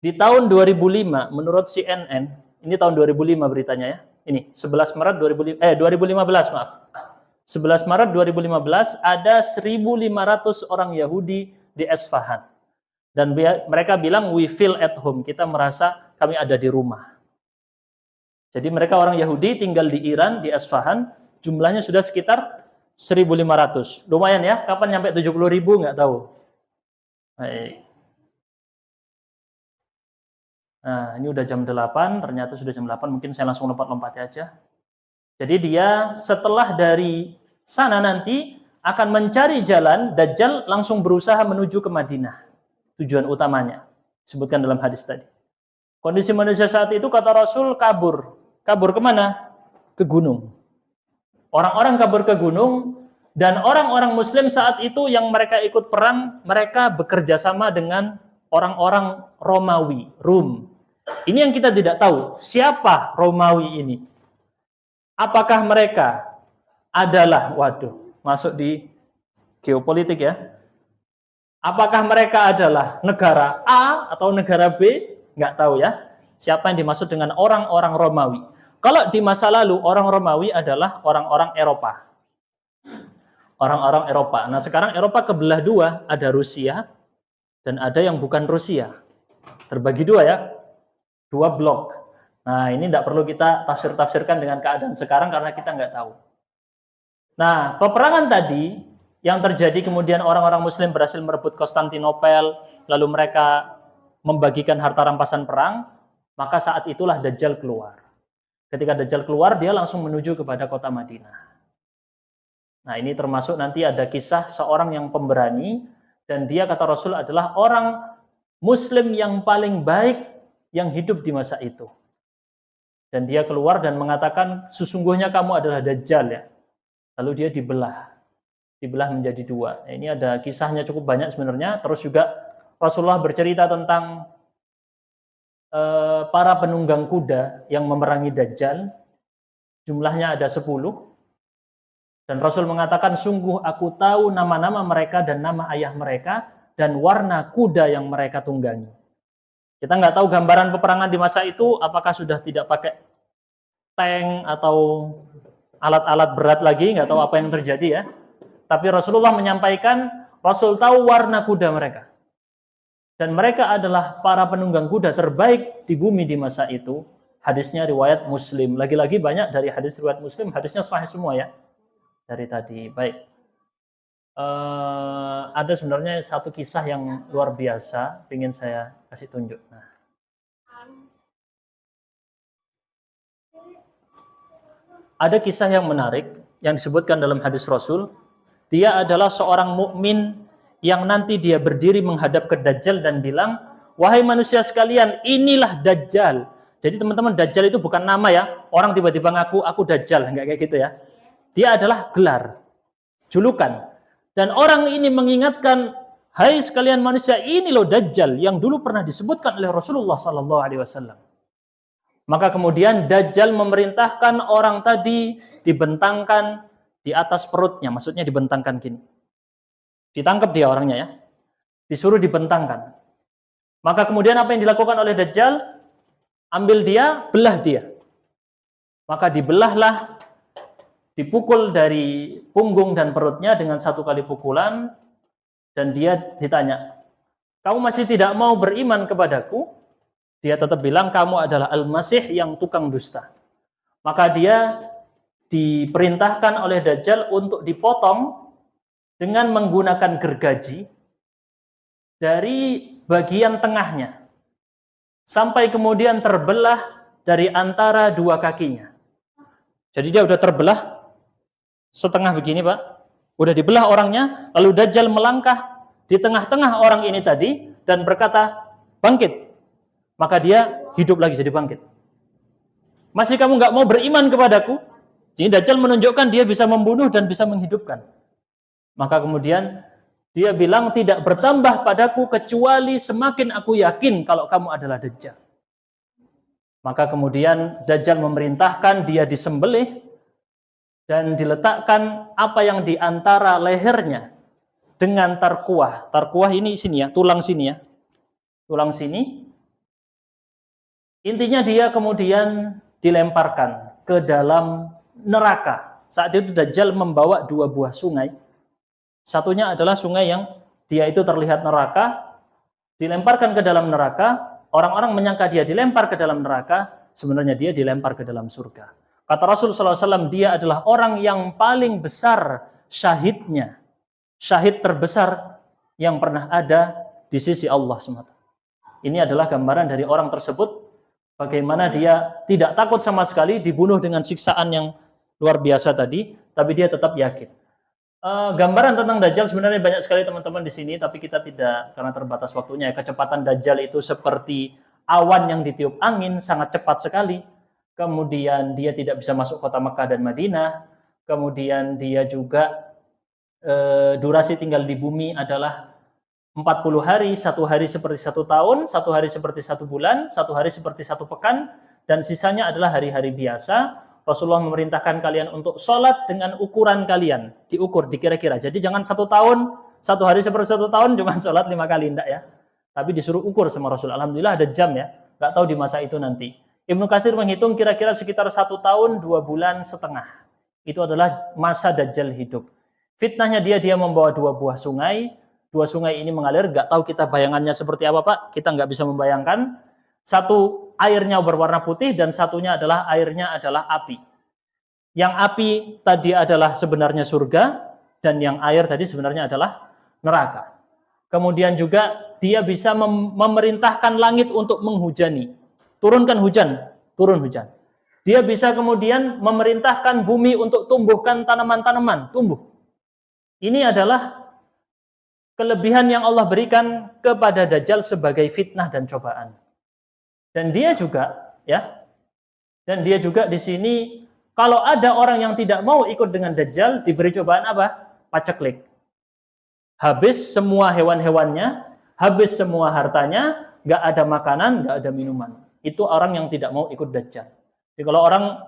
Di tahun 2005, menurut CNN, ini tahun 2005 beritanya ya. Ini 11 Maret 2015 maaf. 11 Maret 2015 ada 1.500 orang Yahudi di Esfahan. Dan mereka bilang we feel at home, kita merasa kami ada di rumah. Jadi mereka orang Yahudi tinggal di Iran, di Esfahan, jumlahnya sudah sekitar 1.500. Lumayan ya, kapan nyampe 70.000 nggak tahu. Baik. Nah, ini udah jam 8, ternyata sudah jam 8, mungkin saya langsung lompat-lompat aja. Jadi dia setelah dari sana nanti akan mencari jalan, Dajjal langsung berusaha menuju ke Madinah. Tujuan utamanya, disebutkan dalam hadis tadi. Kondisi manusia saat itu kata Rasul kabur. Kabur kemana? Ke gunung. Orang-orang kabur ke gunung, dan orang-orang Muslim saat itu yang mereka ikut perang, mereka bekerja sama dengan orang-orang Romawi, Rum. Ini yang kita tidak tahu, siapa Romawi ini? Apakah mereka adalah, masuk di geopolitik ya. Apakah mereka adalah negara A atau negara B? Nggak tahu ya. Siapa yang dimaksud dengan orang-orang Romawi? Kalau di masa lalu, orang Romawi adalah orang-orang Eropa. Orang-orang Eropa. Nah sekarang Eropa kebelah dua, ada Rusia dan ada yang bukan Rusia. Terbagi dua ya. Dua blok. Nah ini tidak perlu kita tafsir-tafsirkan dengan keadaan sekarang karena kita nggak tahu. Nah peperangan tadi yang terjadi kemudian orang-orang Muslim berhasil merebut Konstantinopel, lalu mereka membagikan harta rampasan perang, maka saat itulah Dajjal keluar. Ketika Dajjal keluar, dia langsung menuju kepada kota Madinah. Nah ini termasuk nanti ada kisah seorang yang pemberani, dan dia kata Rasul adalah orang Muslim yang paling baik yang hidup di masa itu. Dan dia keluar dan mengatakan, sesungguhnya kamu adalah Dajjal ya. Lalu dia dibelah menjadi dua. Nah, ini ada kisahnya cukup banyak sebenarnya. Terus juga Rasulullah bercerita tentang para penunggang kuda yang memerangi Dajjal. Jumlahnya ada 10. Dan Rasul mengatakan, sungguh aku tahu nama-nama mereka dan nama ayah mereka dan warna kuda yang mereka tunggangi. Kita nggak tahu gambaran peperangan di masa itu, apakah sudah tidak pakai tank atau alat-alat berat lagi, nggak tahu apa yang terjadi ya. Tapi Rasulullah menyampaikan, Rasul tahu warna kuda mereka. Dan mereka adalah para penunggang kuda terbaik di bumi di masa itu. Hadisnya riwayat Muslim. Lagi-lagi banyak dari hadis riwayat Muslim, hadisnya sahih semua ya. Dari tadi, baik. Ada sebenarnya satu kisah yang luar biasa, ingin saya kasih tunjuk. Nah. Ada kisah yang menarik yang disebutkan dalam hadis Rasul. Dia adalah seorang mukmin yang nanti dia berdiri menghadap ke Dajjal dan bilang, wahai manusia sekalian, inilah Dajjal. Jadi teman-teman, Dajjal itu bukan nama ya. Orang tiba-tiba ngaku, aku Dajjal, enggak kayak gitu ya. Dia adalah gelar, julukan. Dan orang ini mengingatkan, hai sekalian manusia, ini loh Dajjal yang dulu pernah disebutkan oleh Rasulullah SAW. Maka kemudian Dajjal memerintahkan orang tadi dibentangkan di atas perutnya, maksudnya dibentangkan gini. Ditangkap dia orangnya ya, disuruh dibentangkan. Maka kemudian apa yang dilakukan oleh Dajjal? Ambil dia, belah dia. Maka dibelahlah, dipukul dari punggung dan perutnya dengan satu kali pukulan, dan dia ditanya, kamu masih tidak mau beriman kepadaku? Dia tetap bilang, kamu adalah Al-Masih yang tukang dusta. Maka dia diperintahkan oleh Dajjal untuk dipotong dengan menggunakan gergaji dari bagian tengahnya, sampai kemudian terbelah dari antara dua kakinya. Jadi dia udah terbelah setengah begini Pak, udah dibelah orangnya, lalu Dajjal melangkah di tengah-tengah orang ini tadi dan berkata, bangkit. Maka dia hidup lagi jadi bangkit. Masih kamu nggak mau beriman kepadaku? Jadi Dajjal menunjukkan dia bisa membunuh dan bisa menghidupkan. Maka kemudian dia bilang, tidak bertambah padaku kecuali semakin aku yakin kalau kamu adalah Dajjal. Maka kemudian Dajjal memerintahkan dia disembelih dan diletakkan apa yang di antara lehernya dengan tarkuah. Tarkuah ini sini ya, tulang sini ya. Tulang sini Intinya dia kemudian dilemparkan ke dalam neraka. Saat itu Dajjal membawa 2 buah sungai. Satunya adalah sungai yang dia itu terlihat neraka, dilemparkan ke dalam neraka. Orang-orang menyangka dia dilempar ke dalam neraka, sebenarnya dia dilempar ke dalam surga. Kata Rasul SAW, dia adalah orang yang paling besar syahidnya. Syahid terbesar yang pernah ada di sisi Allah SWT. Ini adalah gambaran dari orang tersebut, bagaimana dia tidak takut sama sekali dibunuh dengan siksaan yang luar biasa tadi, tapi dia tetap yakin. Gambaran tentang Dajjal sebenarnya banyak sekali teman-teman di sini, tapi kita tidak, karena terbatas waktunya. Kecepatan Dajjal itu seperti awan yang ditiup angin, sangat cepat sekali. Kemudian dia tidak bisa masuk kota Mekah dan Madinah. Kemudian dia juga durasi tinggal di bumi adalah 40 hari, 1 hari seperti 1 tahun, 1 hari seperti 1 bulan, 1 hari seperti 1 pekan, dan sisanya adalah hari-hari biasa. Rasulullah memerintahkan kalian untuk sholat dengan ukuran kalian, diukur, dikira-kira. Jadi jangan 1 tahun, 1 hari seperti 1 tahun, cuma sholat 5 kali, enggak ya. Tapi disuruh ukur sama Rasul. Alhamdulillah ada jam ya, enggak tahu di masa itu nanti. Ibnu Katsir menghitung kira-kira sekitar 1 tahun, 2 bulan setengah. Itu adalah masa Dajjal hidup. Fitnahnya dia membawa 2 buah sungai. 2 sungai ini mengalir, enggak tahu kita bayangannya seperti apa Pak, kita enggak bisa membayangkan. Satu airnya berwarna putih dan satunya adalah airnya adalah api. Yang api tadi adalah sebenarnya surga dan yang air tadi sebenarnya adalah neraka. Kemudian juga dia bisa memerintahkan langit untuk menghujani. Turunkan hujan, turun hujan. Dia bisa kemudian memerintahkan bumi untuk tumbuhkan tanaman-tanaman, tumbuh. Ini adalah kelebihan yang Allah berikan kepada Dajjal sebagai fitnah dan cobaan. Dan dia juga di sini, kalau ada orang yang tidak mau ikut dengan Dajjal, diberi cobaan apa? Paceklik. Habis semua hewan-hewannya, habis semua hartanya, nggak ada makanan, nggak ada minuman. Itu orang yang tidak mau ikut Dajjal. Jadi kalau orang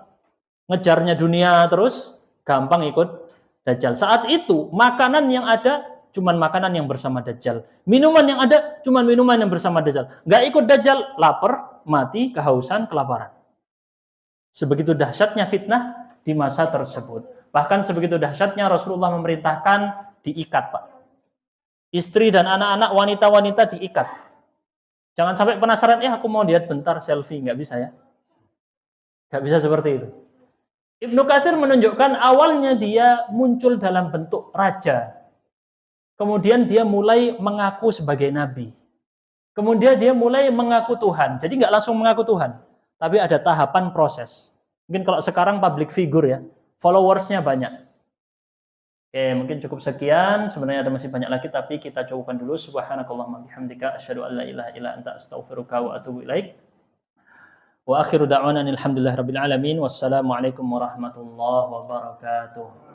ngejarnya dunia terus, gampang ikut Dajjal. Saat itu, makanan yang ada cuman makanan yang bersama Dajjal. Minuman yang ada cuman minuman yang bersama Dajjal. Nggak ikut Dajjal, lapar, mati, kehausan, kelaparan. Sebegitu dahsyatnya fitnah di masa tersebut. Bahkan sebegitu dahsyatnya Rasulullah memerintahkan diikat, Pak. Istri dan anak-anak, wanita-wanita diikat. Jangan sampai penasaran, aku mau lihat bentar selfie. Nggak bisa ya. Nggak bisa seperti itu. Ibnu Katsir menunjukkan awalnya dia muncul dalam bentuk raja. Kemudian dia mulai mengaku sebagai nabi. Kemudian dia mulai mengaku Tuhan. Jadi nggak langsung mengaku Tuhan, tapi ada tahapan proses. Mungkin kalau sekarang public figure ya, followersnya banyak. Oke, mungkin cukup sekian. Sebenarnya ada masih banyak lagi, tapi kita cukupkan dulu. Subhanakallahumma bihamdika asyhadu an la ilaha illa anta astaghfiruka wa atubu ilaik. Wa akhiru da'wana alhamdulillahirabbil alamin. Wassalamualaikum warahmatullahi wabarakatuh.